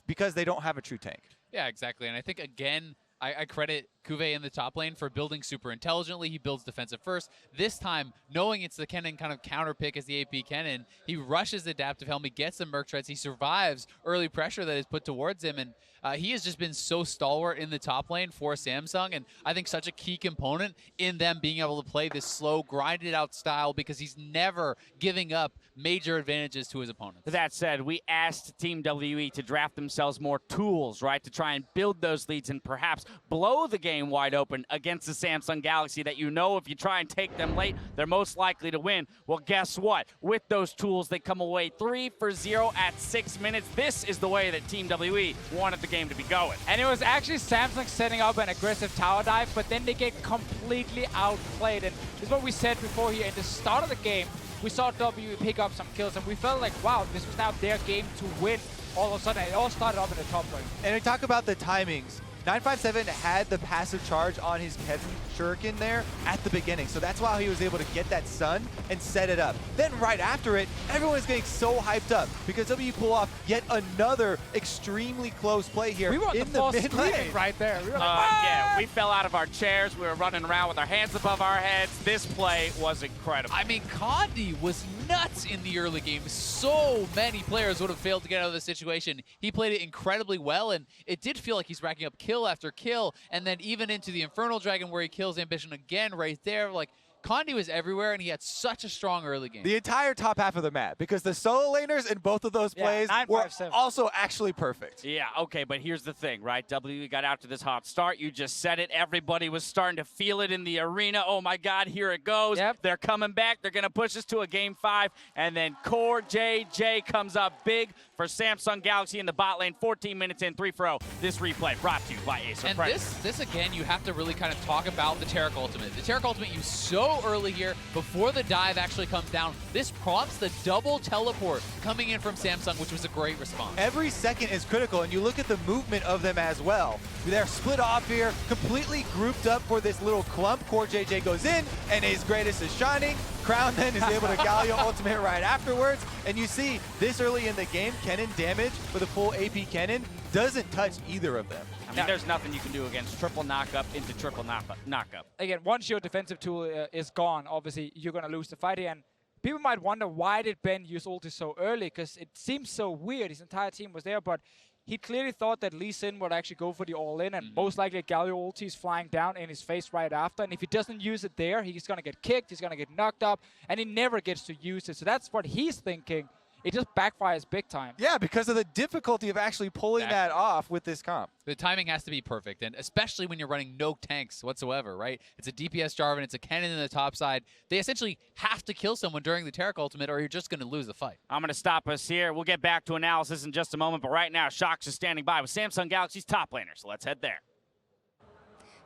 because they don't have a true tank. Yeah, exactly. And I think, again, I credit CuVee in the top lane for building super intelligently. He builds defensive first. This time, knowing it's the Kennen kind of counter pick as the AP Kennen, he rushes the adaptive helm. He gets the Merc Treads. He survives early pressure that is put towards him. And he has just been so stalwart in the top lane for Samsung. And I think such a key component in them being able to play this slow, grinded out style because he's never giving up major advantages to his opponents. That said, we asked Team WE to draft themselves more tools, right, to try and build those leads and perhaps blow the game wide open against the Samsung Galaxy that if you try and take them late, they're most likely to win. Well, guess what? With those tools, they come away 3-for-0 at 6 minutes. This is the way that Team WE wanted the game to be going. And it was actually Samsung setting up an aggressive tower dive, but then they get completely outplayed. And this is what we said before here. At the start of the game, we saw WE pick up some kills, and we felt like, wow, this was now their game to win. All of a sudden, it all started up in the top lane. And we talk about the timings. 957 had the passive charge on his Kennen shuriken there at the beginning, so that's why he was able to get that stun and set it up. Then right after it, everyone is getting so hyped up because WE pull off yet another extremely close play here. We were in the mid lane right there. We were like, yeah, we fell out of our chairs. We were running around with our hands above our heads. This play was incredible. I mean, Condi was nuts in the early game. So many players would have failed to get out of the situation. He played it incredibly well, and it did feel like he's racking up kill after kill, and then even into the Infernal Dragon where he kills Ambition again right there. Like, Condi was everywhere, and he had such a strong early game. The entire top half of the map, because the solo laners in both of those plays were also actually perfect. Yeah, okay, but here's the thing, right? WE got out to this hot start. You just said it. Everybody was starting to feel it in the arena. Oh, my God, here it goes. Yep. They're coming back. They're going to push us to a Game 5, and then CoreJJ comes up big for Samsung Galaxy in the bot lane. 14 minutes in, 3-0. This replay brought to you by Acer. And this again, you have to really kind of talk about the Taric ultimate. The Taric ultimate used so early here before the dive actually comes down. This prompts the double teleport coming in from Samsung, which was a great response. Every second is critical, and you look at the movement of them as well. They're split off here, completely grouped up for this little clump. CoreJJ goes in, and his greatest is shining. Crown then is able to Galio ultimate right afterwards. And you see, this early in the game, Kennen damage with a full AP Kennen doesn't touch either of them. I mean, there's nothing you can do against triple knockup into triple knockup. Again, once your defensive tool is gone, obviously you're going to lose the fight here. And people might wonder, why did Ben use ulti so early? Because it seems so weird. His entire team was there, but he clearly thought that Lee Sin would actually go for the all-in, and most likely Galio ulti is flying down in his face right after. And if he doesn't use it there, he's going to get kicked, he's going to get knocked up, and he never gets to use it. So that's what he's thinking. It just backfires big time. Yeah, because of the difficulty of actually pulling that off with this comp. The timing has to be perfect, and especially when you're running no tanks whatsoever, right? It's a DPS Jarvan, it's a Kennen in the top side. They essentially have to kill someone during the Taric ultimate, or you're just going to lose the fight. I'm going to stop us here. We'll get back to analysis in just a moment, but right now, Shox is standing by with Samsung Galaxy's top laner, so let's head there.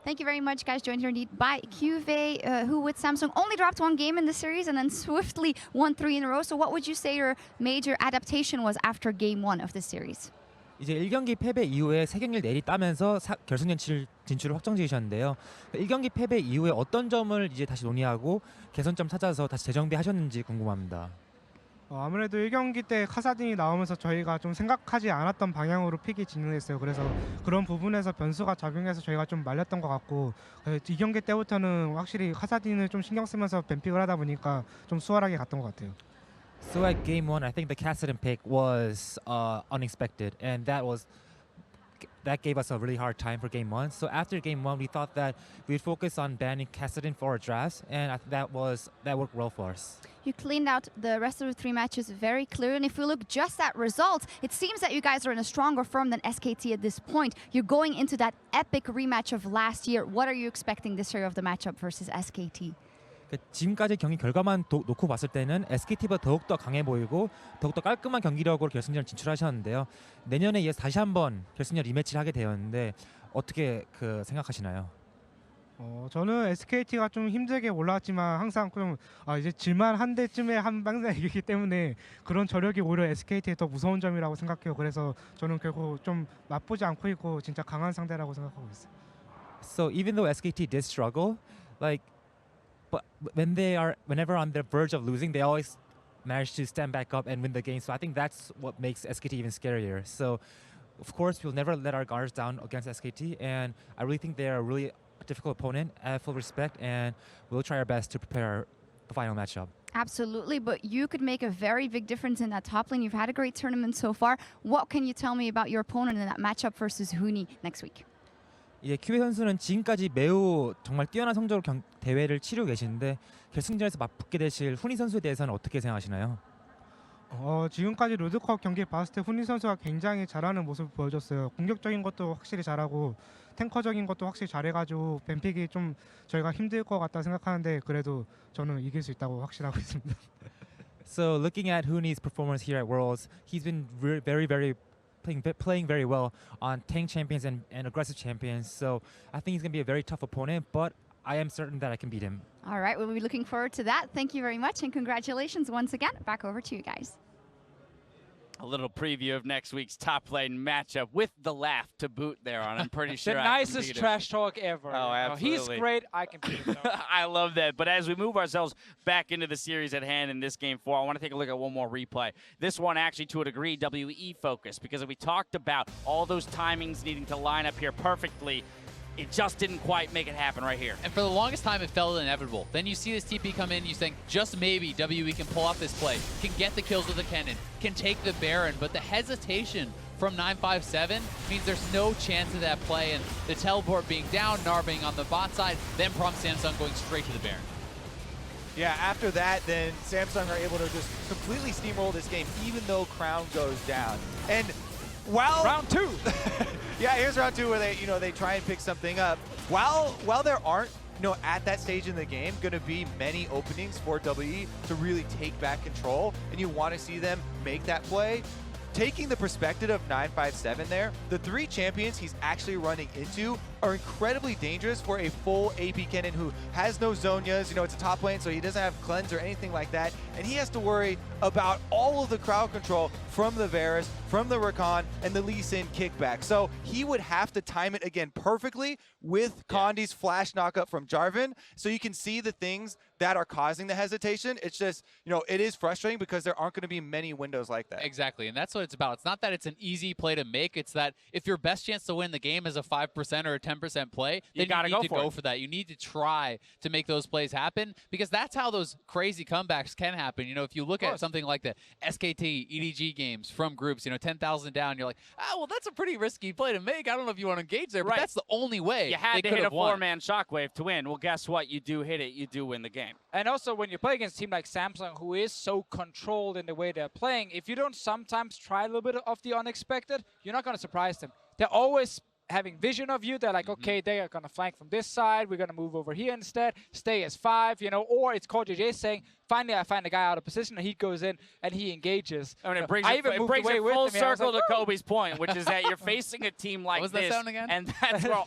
Thank you very much, guys. Joined here indeed by CuVee, who with Samsung only dropped one game in the series and then swiftly won 3 in a row. So what would you say your major adaptation was after game 1 of this series? 이제 1경기 패배 이후에 3경기를 내리따면서 결승전 진출을 확정지으셨는데요. 1경기 패배 이후에 어떤 점을 이제 다시 논의하고 개선점 찾아서 다시 재정비하셨는지 궁금합니다. 아무래도 1경기 때 카사딘이 나오면서 저희가 좀 생각하지 않았던 방향으로 픽이 진행됐어요. 그래서 그런 부분에서 변수가 작용해서 저희가 좀 말렸던 것 같고 2경기 때부터는 확실히 카사딘을 좀 신경 쓰면서 뱀픽을 하다 보니까 좀 수월하게 갔던 것 같아요. So at game 1, I think the Kassadin pick was unexpected, and that gave us a really hard time for game 1. So after game 1, we thought that we'd focus on banning Kassadin for our drafts, and I think that worked well for us. You cleaned out the rest of the 3 matches very clearly, and if we look just at results, it seems that you guys are in a stronger form than SKT at this point. You're going into that epic rematch of last year. What are you expecting this year of the matchup versus SKT? 지금까지 경기 결과만 놓고 봤을 때는 SKT보다 더욱더 강해 보이고 더욱더 깔끔한 경기력으로 결승전 진출하셨는데요. 내년에 이어서 다시 한번 결승전 리매치를 하게 되었는데 어떻게 생각하시나요? 저는 SKT가 좀 힘들게 올라왔지만 항상 좀 이제 질만 한 대쯤에 항상 이기기 때문에 그런 저력이 오히려 SKT의 더 무서운 점이라고 생각해요. 그래서 저는 결국 좀 나쁘지 않고 있고 진짜 강한 상대라고 생각하고 있어요. So even though SKT did struggle, like, but whenever on the verge of losing, they always manage to stand back up and win the game. So I think that's what makes SKT even scarier. So of course we'll never let our guards down against SKT, and I really think they're a really difficult opponent. I have full respect, and we'll try our best to prepare the final matchup. Absolutely, but you could make a very big difference in that top lane. You've had a great tournament so far. What can you tell me about your opponent in that matchup versus Huni next week? 예, 큐베 선수는 지금까지 매우 정말 뛰어난 성적으로 대회를 치르고 계시는데 결승전에서 맞붙게 되실 훈이 선수에 대해서는 어떻게 생각하시나요? 지금까지 롤드컵 경기 봤을 때 훈이 선수가 굉장히 잘하는 모습을 보여줬어요. 공격적인 것도 확실히 잘하고 탱커적인 것도 확실히 잘해가지고 뱀픽이 좀 저희가 힘들 것 같다 생각하는데 그래도 저는 이길 수 있다고 확신하고 있습니다. So looking at Huni's performance here at Worlds, he's been playing very well on tank champions and aggressive champions. So I think he's going to be a very tough opponent, but I am certain that I can beat him. All right, we'll be looking forward to that. Thank you very much, and congratulations once again. Back over to you guys. A little preview of next week's top lane matchup with the laugh to boot there on. I'm pretty sure The I can nicest beat him. trash talk ever. Oh, absolutely. He's great. I can beat him. I love that. But as we move ourselves back into the series at hand in this game 4, I want to take a look at one more replay. This one actually, to a degree, WE focused, because we talked about all those timings needing to line up here perfectly. It just didn't quite make it happen right here. And for the longest time, it felt inevitable. Then you see this TP come in, you think, just maybe WE can pull off this play, can get the kills with the Kennen, can take the Baron, but the hesitation from 957 means there's no chance of that play, and the teleport being down, Gnar being on the bot side, then prompts Samsung going straight to the Baron. Yeah, after that, then Samsung are able to just completely steamroll this game, even though Crown goes down. And while Round 2. yeah, here's round 2 where they try and pick something up. While there aren't, at that stage in the game, going to be many openings for WE to really take back control, and you want to see them make that play. Taking the perspective of 957 there, the 3 champions he's actually running into are incredibly dangerous for a full AP Kennen who has no Zonias. It's a top lane, so he doesn't have cleanse or anything like that. And he has to worry about all of the crowd control from the Varus, from the Rakan, and the Lee Sin kickback. So he would have to time it again perfectly with Condi's flash knockup from Jarvan. So you can see the things that are causing the hesitation. It's just, it is frustrating because there aren't going to be many windows like that. Exactly, and that's what it's about. It's not that it's an easy play to make. It's that if your best chance to win the game is a 5% or a 10% play, then you need to go for that. You need to try to make those plays happen, because that's how those crazy comebacks can happen. If you look at something like the SKT, EDG games from groups, 10,000 down, you're like, well, that's a pretty risky play to make. I don't know if you want to engage there, but that's the only way you had to hit a won. 4-man shockwave to win. Well, guess what? You do hit it. You do win the game. And also, when you play against a team like Samsung, who is so controlled in the way they're playing, if you don't sometimes try a little bit of the unexpected, you're not going to surprise them. They're always having vision of you. They're like, okay, they are going to flank from this side. We're going to move over here instead. Stay as 5, or it's CoreJJ saying, finally I find a guy out of position, and he goes in and he engages. I mean, it brings it full circle to Kobe's point, which is that you're facing a team like this. What was that sound again? And that's where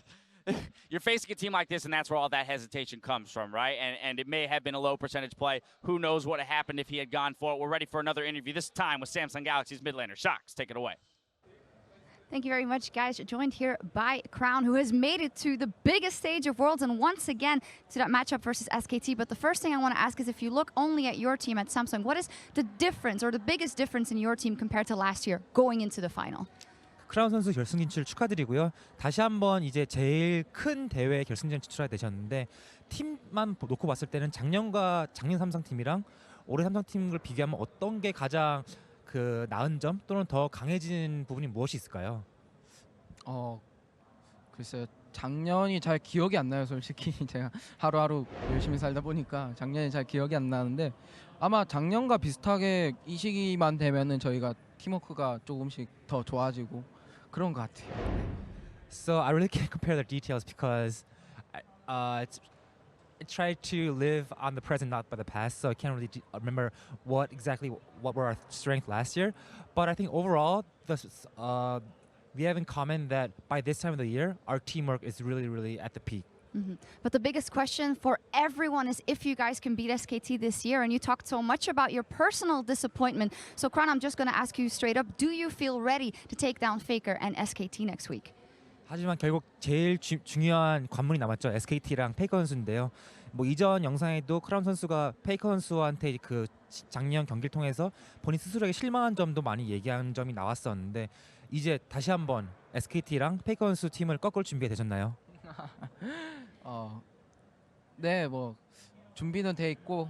you're facing a team like this, and that's where all that hesitation comes from, right? And it may have been a low percentage play. Who knows what had happened if he had gone for it. We're ready for another interview, this time with Samsung Galaxy's mid laner. Shox, take it away. Thank you very much, guys. Joined here by Crown, who has made it to the biggest stage of Worlds and once again to that matchup versus SKT. But the first thing I want to ask is, if you look only at your team at Samsung, what is the difference or the biggest difference in your team compared to last year going into the final? 크라운 선수 결승 진출 축하드리고요. 다시 한번 이제 제일 큰 대회 결승전 진출하게 되셨는데, 팀만 놓고 봤을 때는 작년 삼성팀이랑 올해 삼성팀을 비교하면 어떤 게 가장 나은 점 또는 더 강해진 부분이 무엇이 있을까요? 글쎄요. 작년이 잘 기억이 안 나요, 솔직히. 제가 하루하루 열심히 살다 보니까 작년이 잘 기억이 안 나는데, 아마 작년과 비슷하게 이 시기만 되면은 저희가 팀워크가 조금씩 더 좋아지고 그런 것 같아요. So I really can't compare the details because I try to live on the present, not by the past. So I can't really remember what were our strengths last year. But I think overall, we have in common that by this time of the year, our teamwork is really, really at the peak. But the biggest question for everyone is if you guys can beat SKT this year. And you talked so much about your personal disappointment. So, Crown, I'm just going to ask you straight up. Do you feel ready to take down FLICKR and SKT next week? 하지만 결국 제일 중요한 관문이 남았죠. SKT랑 페이커 선수인데요. 뭐 이전 영상에도 크라운 선수가 페이커 선수한테 그 작년 경기를 통해서 본인 스스로에게 실망한 점도 많이 얘기한 점이 나왔었는데 이제 다시 한번 SKT랑 페이커 선수 팀을 꺾을 준비가 되셨나요? 네, 뭐 준비는 돼 있고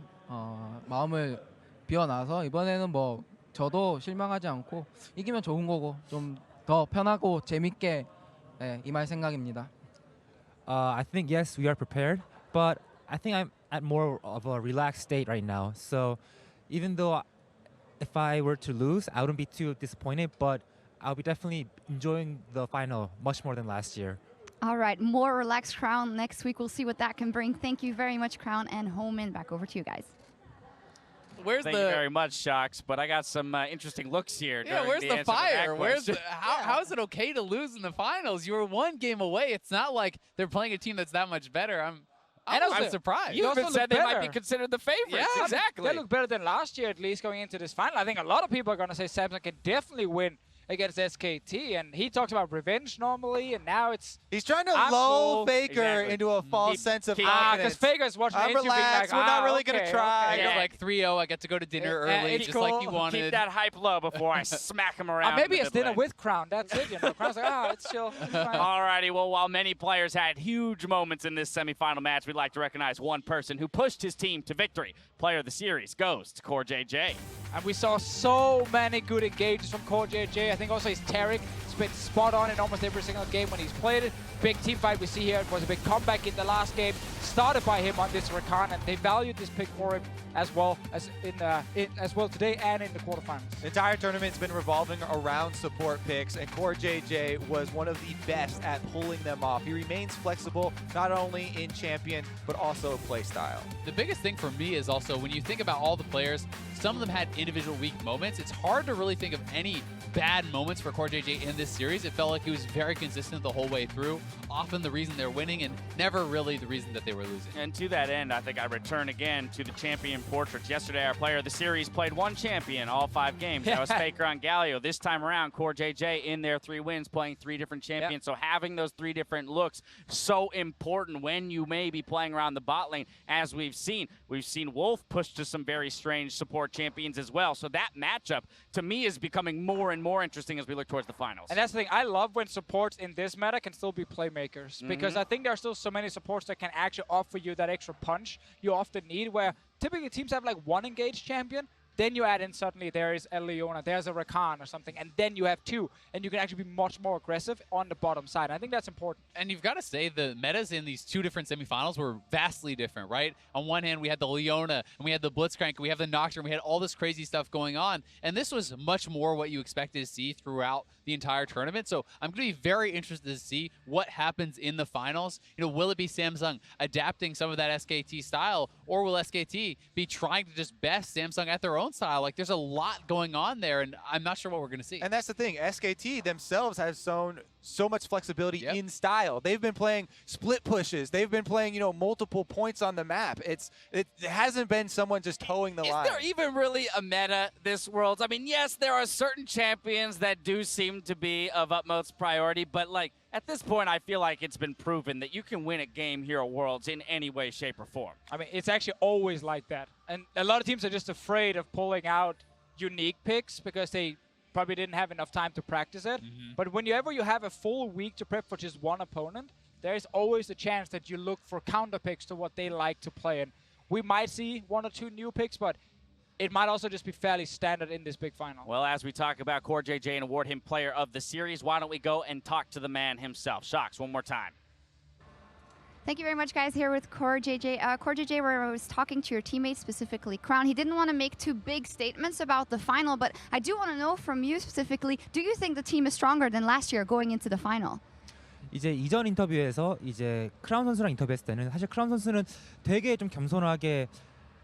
마음을 비워놔서 이번에는 뭐 저도 실망하지 않고 이기면 좋은 거고 좀 더 편하고 재밌게 임할 생각입니다. I think yes, we are prepared, but I think I'm at more of a relaxed state right now. So even though if I were to lose, I wouldn't be too disappointed, but I'll be definitely enjoying the final much more than last year. All right, more relaxed Crown next week. We'll see what that can bring. Thank you very much, Crown and Homan. Back over to you guys. Thank you very much, Shocks. But I got some interesting looks here. Yeah, where's the fire? How is it okay to lose in the finals? You were one game away. It's not like they're playing a team that's that much better. I'm surprised. You even said they might be considered the favorites. Yeah, exactly. They look better than last year, at least, going into this final. I think a lot of people are going to say Samsung can definitely win against SKT, and he talks about revenge normally, and now he's trying to lull FLICKR into a false sense of confidence. Because FLICKR is watching the interview being like, we're not really going to try. It's like 3-0, I get to go to dinner early, it's just cool. like you wanted. Keep that hype low before I smack him around. Maybe it's dinner with Crown, that's it, you know. Crown's like, it's chill. Alrighty, well, while many players had huge moments in this semifinal match, we'd like to recognize one person who pushed his team to victory. Player of the series goes to CoreJJ. And we saw so many good engages from CoreJJ. I think also his Taric has been spot on in almost every single game when he's played it. Big team fight we see here. It was a big comeback in the last game, started by him on this Rakan, and they valued this pick for him as well as today and in the quarterfinals. The entire tournament's been revolving around support picks, and CoreJJ was one of the best at pulling them off. He remains flexible, not only in champion, but also play style. The biggest thing for me is also when you think about all the players, some of them had individual weak moments. It's hard to really think of any bad moments for CoreJJ in this series. It felt like he was very consistent the whole way through, often the reason they're winning and never really the reason that they were losing. And to that end, I think I return again to the champion portraits. Yesterday, our player of the series played one champion all 5 games. That was FLICKR on Galio. This time around, CoreJJ in their 3 wins playing 3 different champions. So having those 3 different looks, so important when you may be playing around the bot lane, as we've seen. We've seen Wolf push to some very strange support champions as well. So that matchup, to me, is becoming more and more interesting as we look towards the finals. And that's the thing. I love when supports in this meta can still be playmakers, because I think there are still so many supports that can actually offer you that extra punch you often need, where typically teams have like 1 engaged champion, then you add in suddenly there is a Leona, there's a Rakan or something, and then you have 2, and you can actually be much more aggressive on the bottom side. And I think that's important. And you've got to say the metas in these 2 different semifinals were vastly different, right? On one hand, we had the Leona, and we had the Blitzcrank, and we have the Nocturne, we had all this crazy stuff going on, and this was much more what you expected to see throughout the entire tournament. So I'm going to be very interested to see what happens in the finals. You know, will it be Samsung adapting some of that SKT style, or will SKT be trying to just best Samsung at their own style? Like, there's a lot going on there, and I'm not sure what we're going to see. And that's the thing. SKT themselves have shown so much flexibility in style. They've been playing split pushes. They've been playing, you know, multiple points on the map. It hasn't been someone just towing the line. Is there even really a meta this Worlds? I mean, yes, there are certain champions that do seem to be of utmost priority, but like at this point, I feel like it's been proven that you can win a game here at Worlds in any way, shape, or form. I mean, it's actually always like that. And a lot of teams are just afraid of pulling out unique picks because they probably didn't have enough time to practice it. But whenever you have a full week to prep for just one opponent, there's always a chance that you look for counter picks to what they like to play. And we might see 1 or 2 new picks, but it might also just be fairly standard in this big final. Well, as we talk about CoreJJ and award him player of the series, why don't we go and talk to the man himself. Shocks, one more time. Thank you very much, guys, here with CoreJJ. CoreJJ, where I was talking to your teammates, specifically Crown, he didn't want to make too big statements about the final, but I do want to know from you specifically, do you think the team is stronger than last year going into the final? 이제 이전 인터뷰에서 이제 크라운 선수랑 인터뷰했을 때는 사실 크라운 선수는 되게 좀 겸손하게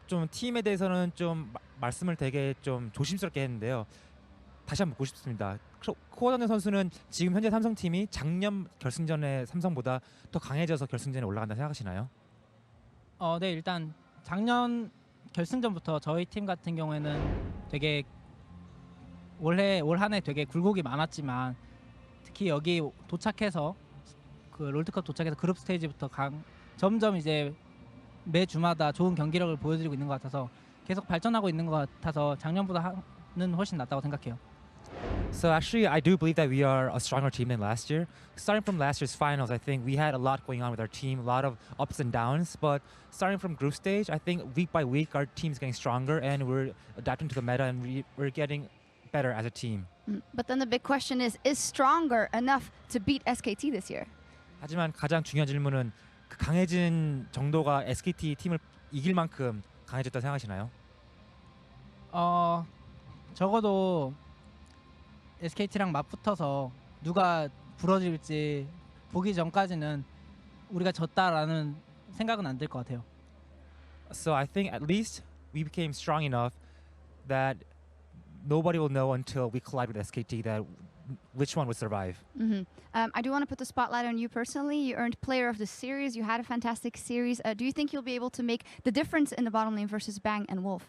좀 팀에 대해서는 좀 말씀을 되게 좀 조심스럽게 했는데요. 다시 한번 묻고 싶습니다. 코어전전 선수는 지금 현재 삼성팀이 작년 결승전의 삼성보다 더 강해져서 결승전에 올라간다 생각하시나요? 네, 일단 작년 결승전부터 저희 팀 같은 경우에는 되게 올 한 해 되게 굴곡이 많았지만 특히 여기 도착해서 그 롤드컵 도착해서 그룹 스테이지부터 점점 이제 매 주마다 좋은 경기력을 보여드리고 있는 것 같아서 계속 발전하고 있는 것 같아서 작년보다는 훨씬 낫다고 생각해요. So actually, I do believe that we are a stronger team than last year. Starting from last year's finals, I think we had a lot going on with our team, a lot of ups and downs. But starting from group stage, I think week by week our team's getting stronger and we're adapting to the meta and we're getting better as a team. But then the big question is stronger enough to beat SKT this year? 하지만 가장 중요한 질문은 그 강해진 정도가 SKT 팀을 이길 만큼 강해졌다 생각하시나요? 적어도 SKT랑 맞붙어서 누가 부러질지 보기 전까지는 우리가 졌다라는 생각은 안 들 것 같아요. So I think at least we became strong enough that nobody will know until we collide with SKT that which one would survive. I do want to put the spotlight on you personally. You earned Player of the Series. You had a fantastic series. Do you think you'll be able to make the difference in the bottom lane versus Bang and Wolf?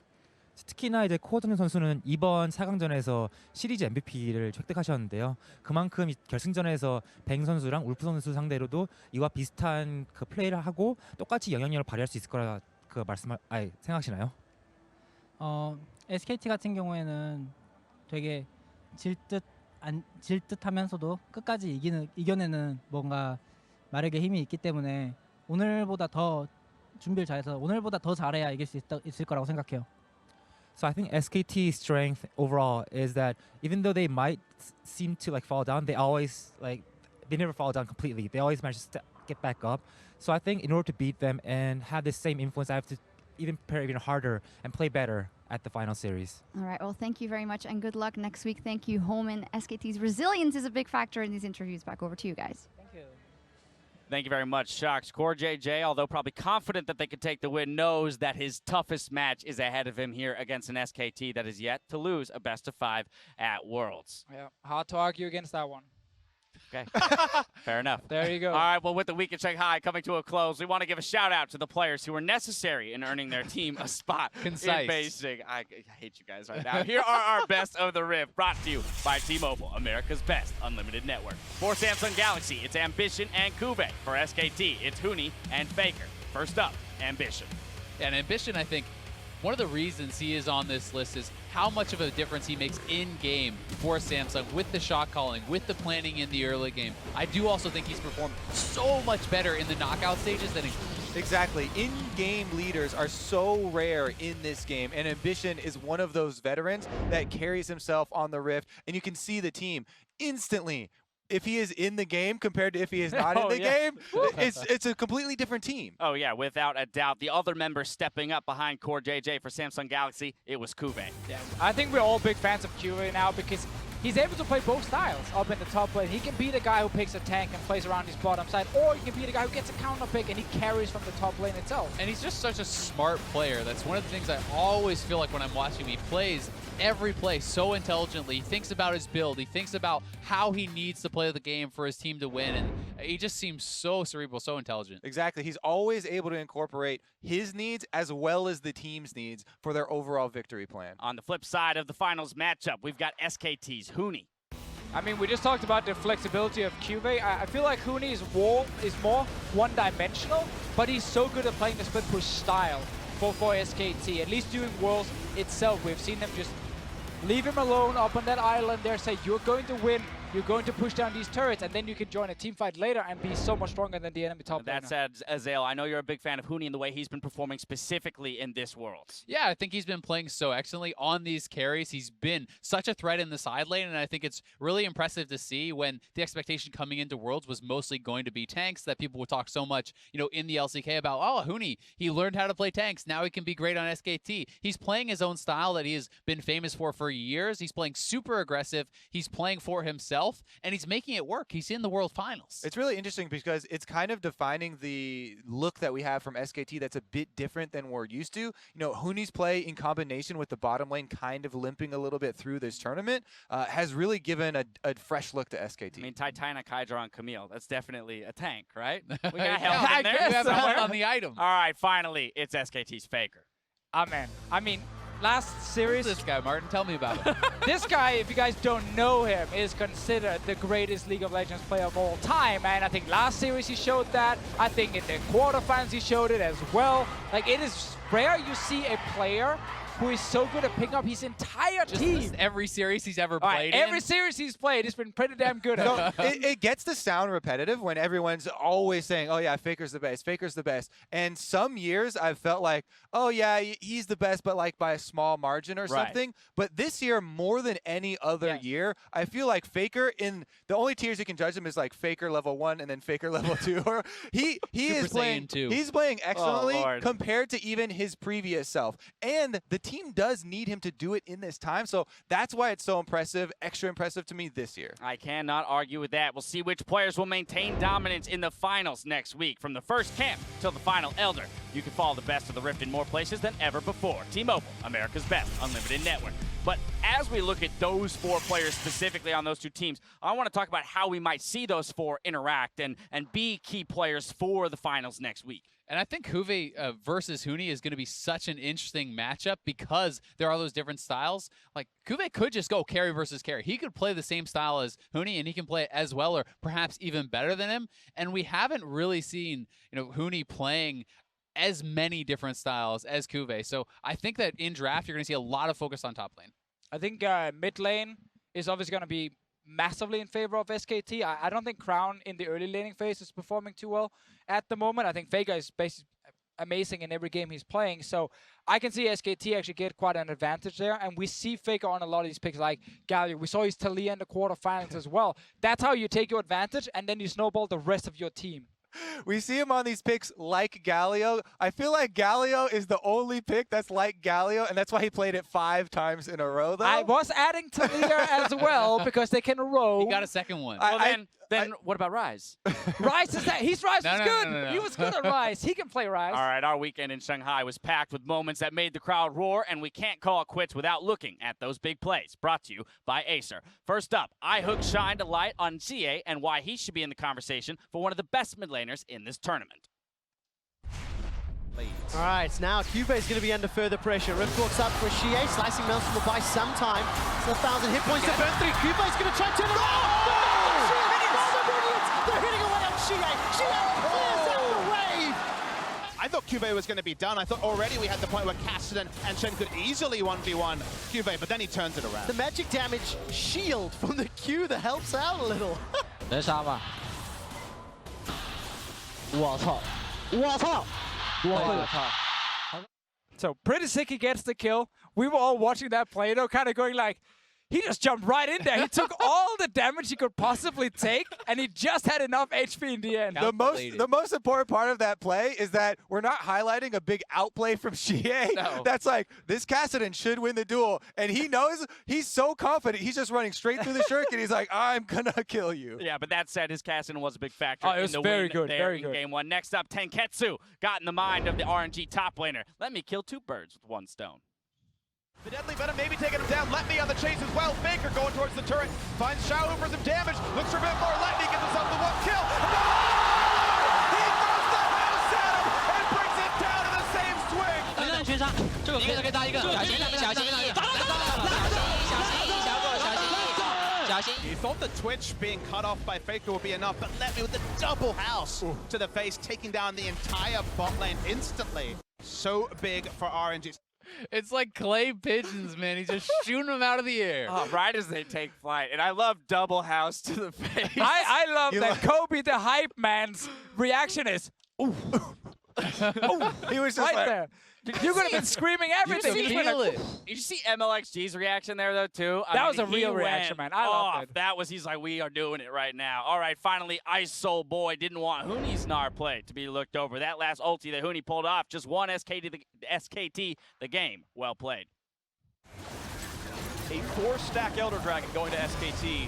특히나 이제 코어전전 선수는 이번 4강전에서 시리즈 MVP를 획득하셨는데요. 그만큼 결승전에서 뱅 선수랑 울프 선수 상대로도 이와 비슷한 그 플레이를 하고 똑같이 영향력을 발휘할 수 있을 거라 생각하시나요? SKT 같은 경우에는 되게 질 듯하면서도 끝까지 이겨내는 뭔가 마력의 힘이 있기 때문에 오늘보다 더 준비를 잘해서 오늘보다 더 잘해야 이길 수 있을 거라고 생각해요. So I think SKT's strength overall is that even though they might seem to fall down, they always they never fall down completely. They always manage to get back up. So I think in order to beat them and have the same influence, I have to even prepare even harder and play better at the final series. All right. Well, thank you very much and good luck next week. Thank you, Holman. SKT's resilience is a big factor in these interviews. Back over to you guys. Thank you. Thank you very much, Shocks. CoreJJ, although probably confident that they could take the win, knows that his toughest match is ahead of him here against an SKT that is yet to lose a best-of-5 at Worlds. Yeah, hard to argue against that one. Okay, fair enough. There you go. All right, well, with the week in Shanghai coming to a close, we want to give a shout-out to the players who were necessary in earning their team a spot Concise. in Beijing. I hate you guys right now. Here are our Best of the Rift, brought to you by T-Mobile, America's best unlimited network. For Samsung Galaxy, it's Ambition and CuVee. For SKT, it's Huni and FLICKR. First up, Ambition. And Ambition, I think, one of the reasons he is on this list is how much of a difference he makes in-game for Samsung with the shot calling, with the planning in the early game. I do also think he's performed so much better in the knockout stages than Exactly. In-game leaders are so rare in this game, and Ambition is one of those veterans that carries himself on the Rift, and you can see the team instantly. If he is in the game compared to if he is not in the game, it's a completely different team. Oh, yeah, without a doubt. The other members stepping up behind CoreJJ for Samsung Galaxy, it was CuVee. Yeah, I think we're all big fans of CuVee now because he's able to play both styles up in the top lane. He can be the guy who picks a tank and plays around his bottom side, or he can be the guy who gets a counter pick and he carries from the top lane itself. And he's just such a smart player. That's one of the things I always feel like when I'm watching him. He plays every play so intelligently. He thinks about his build. He thinks about how he needs to play the game for his team to win. And he just seems so cerebral, so intelligent. Exactly. He's always able to incorporate his needs as well as the team's needs for their overall victory plan. On the flip side of the finals matchup, we've got SKT's Huni. I mean, we just talked about the flexibility of CuVee. I feel like Huni is more one-dimensional, but he's so good at playing the split push style for SKT. At least doing Worlds itself, we've seen them just leave him alone up on that island there, say, you're going to win, you're going to push down these turrets, and then you can join a team fight later and be so much stronger than the enemy top laner. That said, Azael, I know you're a big fan of Huni and the way he's been performing specifically in this Worlds. Yeah, I think he's been playing so excellently on these carries. He's been such a threat in the side lane, and I think it's really impressive to see when the expectation coming into Worlds was mostly going to be tanks, that people would talk so much, in the LCK about, oh, Huni, he learned how to play tanks. Now he can be great on SKT. He's playing his own style that he has been famous for years. He's playing super aggressive. He's playing for himself. himself, and he's making it work. He's in the World Finals. It's really interesting because it's kind of defining the look that we have from SKT that's a bit different than we're used to. You know, Huni's play in combination with the bottom lane kind of limping a little bit through this tournament has really given a fresh look to SKT. I mean, Titanic, Hydra, and Camille. That's definitely a tank, right? We got Yeah, help in there. you have help on the item. All right, finally, it's SKT's FLICKR. Amen. I mean, last series, This guy, Martin, tell me about it. this guy, if you guys don't know him, is considered the greatest League of Legends player of all time. And I think last series he showed that. I think in the quarterfinals he showed it as well. Like, it is rare you see a player who is so good at picking up his entire team. Just every series he's ever All right, played every in. series he's played, he's been pretty damn good at So it gets to sound repetitive when everyone's always saying, oh yeah, FLICKR's the best, FLICKR's the best. And some years I've felt like, oh yeah, he's the best, but like by a small margin or something. But this year, more than any other year, I feel like FLICKR, in the only tiers you can judge him is like FLICKR level 1 and then FLICKR level 2. Or he is playing, he's playing excellently compared to even his previous self. And the team does need him to do it in this time. So that's why it's so impressive, extra impressive to me this year. I cannot argue with that. We'll see which players will maintain dominance in the finals next week. From the first camp till the final Elder, you can follow the best of the Rift in more places than ever before. T-Mobile, America's best unlimited network. But as we look at those 4 players specifically on those 2 teams, I want to talk about how we might see those 4 interact and be key players for the finals next week. And I think CuVee versus Huni is going to be such an interesting matchup because there are those different styles. Like, CuVee could just go carry versus carry. He could play the same style as Huni, and he can play it as well or perhaps even better than him. And we haven't really seen, you know, Huni playing as many different styles as CuVee. So I think that in draft, you're going to see a lot of focus on top lane. I think mid lane is obviously going to be massively in favor of SKT. I don't think Crown in the early laning phase is performing too well at the moment. I think FLICKR is basically amazing in every game he's playing. So I can see SKT actually get quite an advantage there. And we see FLICKR on a lot of these picks like Galio. We saw his Taliyah in the quarterfinals as well. That's how you take your advantage and then you snowball the rest of your team. We see him on these picks like Galio. I feel like Galio is the only pick that's like Galio, and that's why he played it 5 times in a row, though. I was adding Taliyah as well because they can row. He got a second one. Then what about Rise? Rise is that? His Rise was good. No. He was good at Rise. He can play Rise. All right, our weekend in Shanghai was packed with moments that made the crowd roar, and we can't call it quits without looking at those big plays. Brought to you by Acer. First up, iHook shined a light on xiye and why he should be in the conversation for one of the best mid laners in this tournament. All right, now CuVee is going to be under further pressure. Rift walks up for xiye, slicing Melson will buy some time. It's 1,000 hit points to burn through. CuVee is going to try to turn it around. They're hitting away on xiye. xiye clears out the wave. I thought CuVee was going to be done. I thought already we had the point where Cassidy and Shen could easily 1v1 CuVee, but then he turns it around. The magic damage shield from the Q that helps out a little. 能杀吗？我操！我操！我操！ So pretty sick he gets the kill. We were all watching that play though, kind of going like, he just jumped right in there. He took all the damage he could possibly take, and he just had enough HP in the end. The most important part of that play is that we're not highlighting a big outplay from xiye. No. That's like, this Cassidy should win the duel. And he knows, he's so confident. He's just running straight through the shirk, and he's like, I'm going to kill you. Yeah, but that said, his Cassidy was a big factor it was in the very win good, there very in good. Game 1. Next up, Tenketsu got in the mind of the RNG top laner. Let me kill 2 birds with 1 stone. The Deadly Venom maybe taking him down. Let me on the chase as well. FLICKR going towards the turret. Finds Xiao for some damage. Looks for a bit more. Let me gets himself the 1 kill. He throws the house at him and brings it down in the same swing. 一个人全杀，这个可以打一个，小心小心打到了，小心小狗小心小心。 You thought the Twitch being cut off by FLICKR would be enough, but let me with the double house to the face, taking down the entire bot lane instantly. So big for RNG. It's like clay pigeons, man. He's just shooting them out of the air. Oh, right as they take flight. And I love double house to the face. I love that Kobe, the hype man's reaction is, ooh. Ooh. He was just right like, there. You could have been screaming everything. You feel it. You see MLXG's reaction there, though, too? That was a real reaction, man. I love it. That was, he's like, we are doing it right now. All right, finally, Ice Soul Boy didn't want Huni's Gnar play to be looked over. That last ulti that Huni pulled off just won SKT the game. Well played. A 4-stack Elder Dragon going to SKT.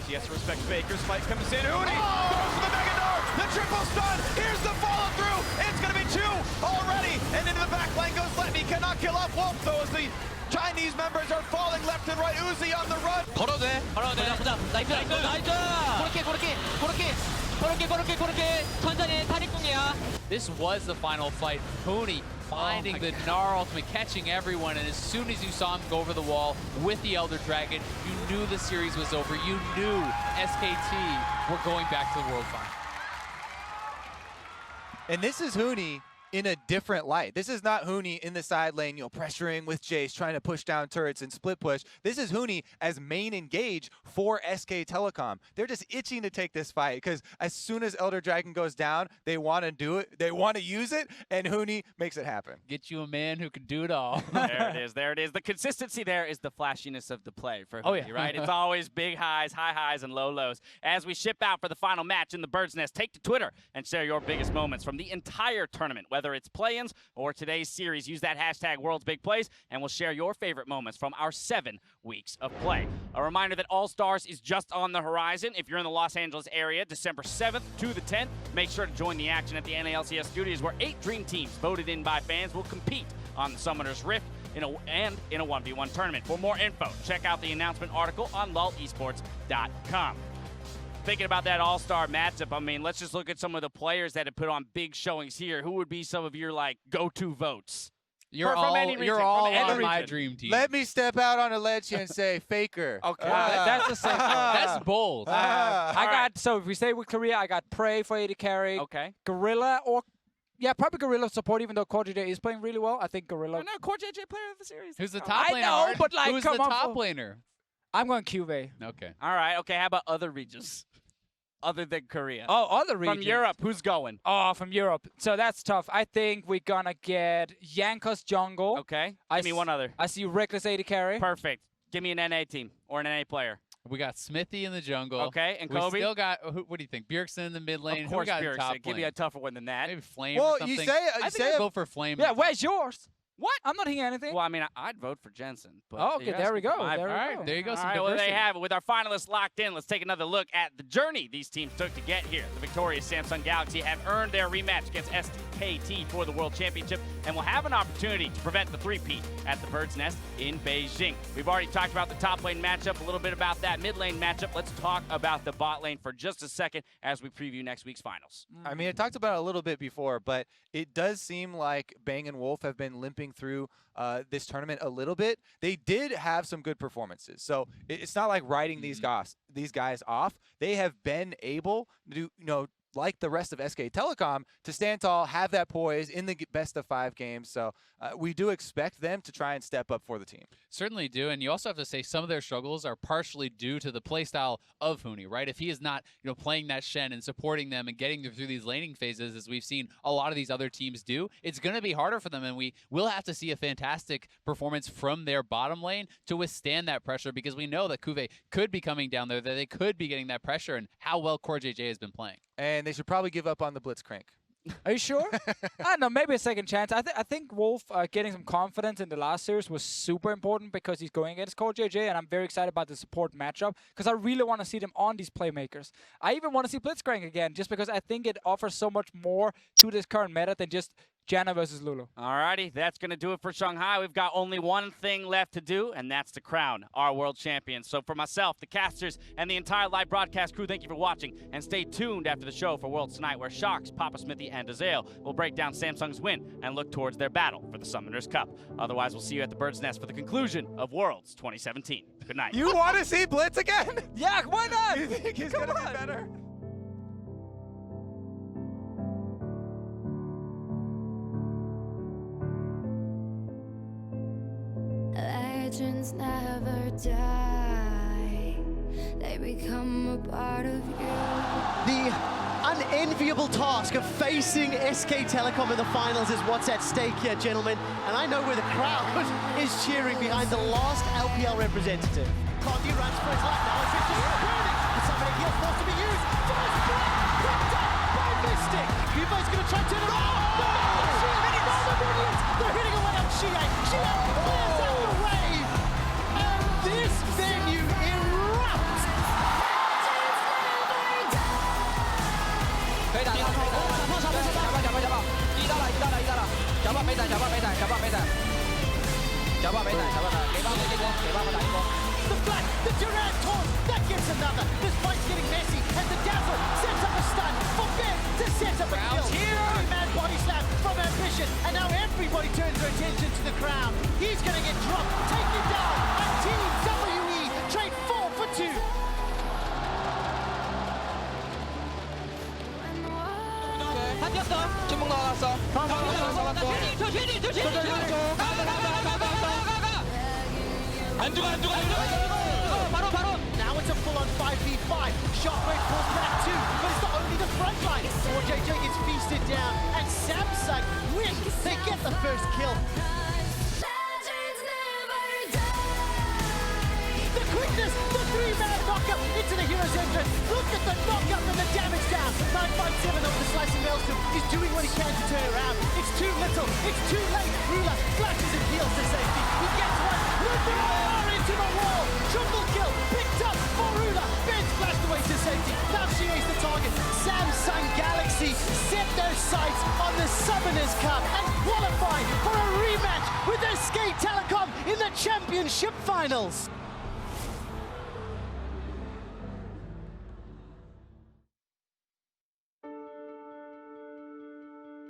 He has to respect FLICKR. Spike comes in. Uni goes for the Mega Gnar. The triple stun. Here's the follow through. It's going to be 2 already. And into the back lane goes Letney. Cannot kill off Wolf though as the Chinese members are falling left and right. Uzi on the run. 걸어도 돼. 보자. 나이스. 그렇게. 천천히 타릭궁이야. This was the final fight. Condi finding the Gnar ultimate, catching everyone, and as soon as you saw him go over the wall with the Elder Dragon, you knew the series was over. You knew SKT were going back to the World Final. And this is Huni in a different light. This is not Huni in the side lane, pressuring with Jace, trying to push down turrets and split push. This is Huni as main engage for SK Telecom. They're just itching to take this fight because as soon as Elder Dragon goes down, they want to do it. They want to use it, and Huni makes it happen. Get you a man who can do it all. There it is. The consistency there is the flashiness of the play for Huni, right? It's always big highs, high highs, and low lows. As we ship out for the final match in the Bird's Nest, take to Twitter and share your biggest moments from the entire tournament, whether it's play-ins or today's series. Use that hashtag World's Big Plays, and we'll share your favorite moments from our 7 weeks of play. A reminder that All-Stars is just on the horizon. If you're in the Los Angeles area, December 7th to the 10th, make sure to join the action at the NALCS studios where 8 dream teams voted in by fans will compete on the Summoner's Rift in a 1v1 tournament. For more info, check out the announcement article on lulesports.com. Thinking about that all-star matchup, I mean, let's just look at some of the players that have put on big showings here. Who would be some of your, go-to votes? You're all on my dream team. Let me step out on a ledge here and say FLICKR. Okay, that's the same. That's bold. So if we stay with Korea, I got Prey for AD carry. Okay. Gorilla or... Yeah, probably Gorilla support, even though CoreJJ is playing really well. I think Gorilla... No, CoreJJ player of the series. Who's the top laner? I know, but who's the top laner? I'm going CuVee. Okay. All right, okay, how about other regions? Other than Korea. Oh, other regions. From Europe, who's going? Oh, from Europe. So that's tough. I think we're gonna get Jankos jungle. Okay. Give me one other. I see Reckless AD carry. Perfect. Give me an NA team or an NA player. We got Smithy in the jungle. Okay, and we Kobe? still got, what do you think? Bjergsen in the mid lane. Of course, Who got Bjergsen. top Give me a tougher one than that. Maybe Flame Well, or something. you say I think I'd go for Flame. Yeah, where's yours? What? I'm not hearing anything. Well, I mean, I'd vote for Jensen. But oh, okay, there we go. There you go. Some All right, well, there you have it. With our finalists locked in, let's take another look at the journey these teams took to get here. The victorious Samsung Galaxy have earned their rematch against SKT for the World Championship and will have an opportunity to prevent the three-peat at the Bird's Nest in Beijing. We've already talked about the top lane matchup, a little bit about that mid lane matchup. Let's talk about the bot lane for just a second as we preview next week's finals. I mean, I talked about it a little bit before, but it does seem like Bang and Wolf have been limping through this tournament a little bit. They did have some good performances, so it's not like writing these guys off. They have been able to do, like the rest of SK Telecom, to stand tall, have that poise in the best of 5 games. So we do expect them to try and step up for the team. Certainly do, and you also have to say some of their struggles are partially due to the playstyle of Huni, right? If he is not, playing that Shen and supporting them and getting them through these laning phases, as we've seen a lot of these other teams do, it's going to be harder for them, and we will have to see a fantastic performance from their bottom lane to withstand that pressure, because we know that CuVee could be coming down there, that they could be getting that pressure, and how well CoreJJ has been playing. And they should probably give up on the Blitzcrank. Are you sure? I don't know, maybe a second chance. I think Wolf getting some confidence in the last series was super important because he's going against CoreJJ, and I'm very excited about the support matchup because I really want to see them on these playmakers. I even want to see Blitzcrank again just because I think it offers so much more to this current meta than just Janna versus Lulu. Alrighty, that's going to do it for Shanghai. We've got only one thing left to do, and that's to crown our world champions. So for myself, the casters, and the entire live broadcast crew, thank you for watching, and stay tuned after the show for Worlds Tonight, where Sharks, Papa Smithy, and Azael will break down Samsung's win and look towards their battle for the Summoners Cup. Otherwise, we'll see you at the Bird's Nest for the conclusion of Worlds 2017. Good night. You want to see Blitz again? Yeah, why not? You think he's going to be better? Legends never die. They become a part of you. The unenviable task of facing SK Telecom in the finals is what's at stake here, gentlemen. And I know where the crowd is cheering behind the last LPL representative. Condi runs for his life now. It's just burning. The summoning heal forced to be used. First blood picked up by Mystic. Kubo's going to try to turn it around. They're hitting away on xiye. xiye clears out the wave. And this venue erupts. Jarvan mấy thằng, Jarvan mấy thằng, Jarvan mấy thằng. Jarvan mấy thằng, Jarvan mấy thằng. Kế ba đánh con. The flash, the Durant taunt, that gets another. This fight's getting messy, and the Dazzle sets up a stun for Ben to set up a kill. Three-man body slam from Ambition, and now everybody turns their attention to the crown. He's gonna get dropped, taken down, and Team WE trade 4 for 2. 한 뛰었어. 주먹 나갔어. 안 죽어. 바로. Now it's a full-on 5v5. Shockwave pulls back too, but it's not only the front line. CoreJJ gets feasted down, and Samsung win. They get the first kill. The quickness, the three-man knockup into the hero's entrance. Look at the knockup and the damage down. 957 over the slicing maelstrom is doing what he can to turn around. It's too little, it's too late. Rula flashes and heals to safety. He gets one. Gnar into the wall. Triple kill picked up for Rula. Ben flashed away to safety. Now xiye's the target. Samsung Galaxy set their sights on the Summoners Cup and qualify for a rematch with SK Telecom in the Championship Finals.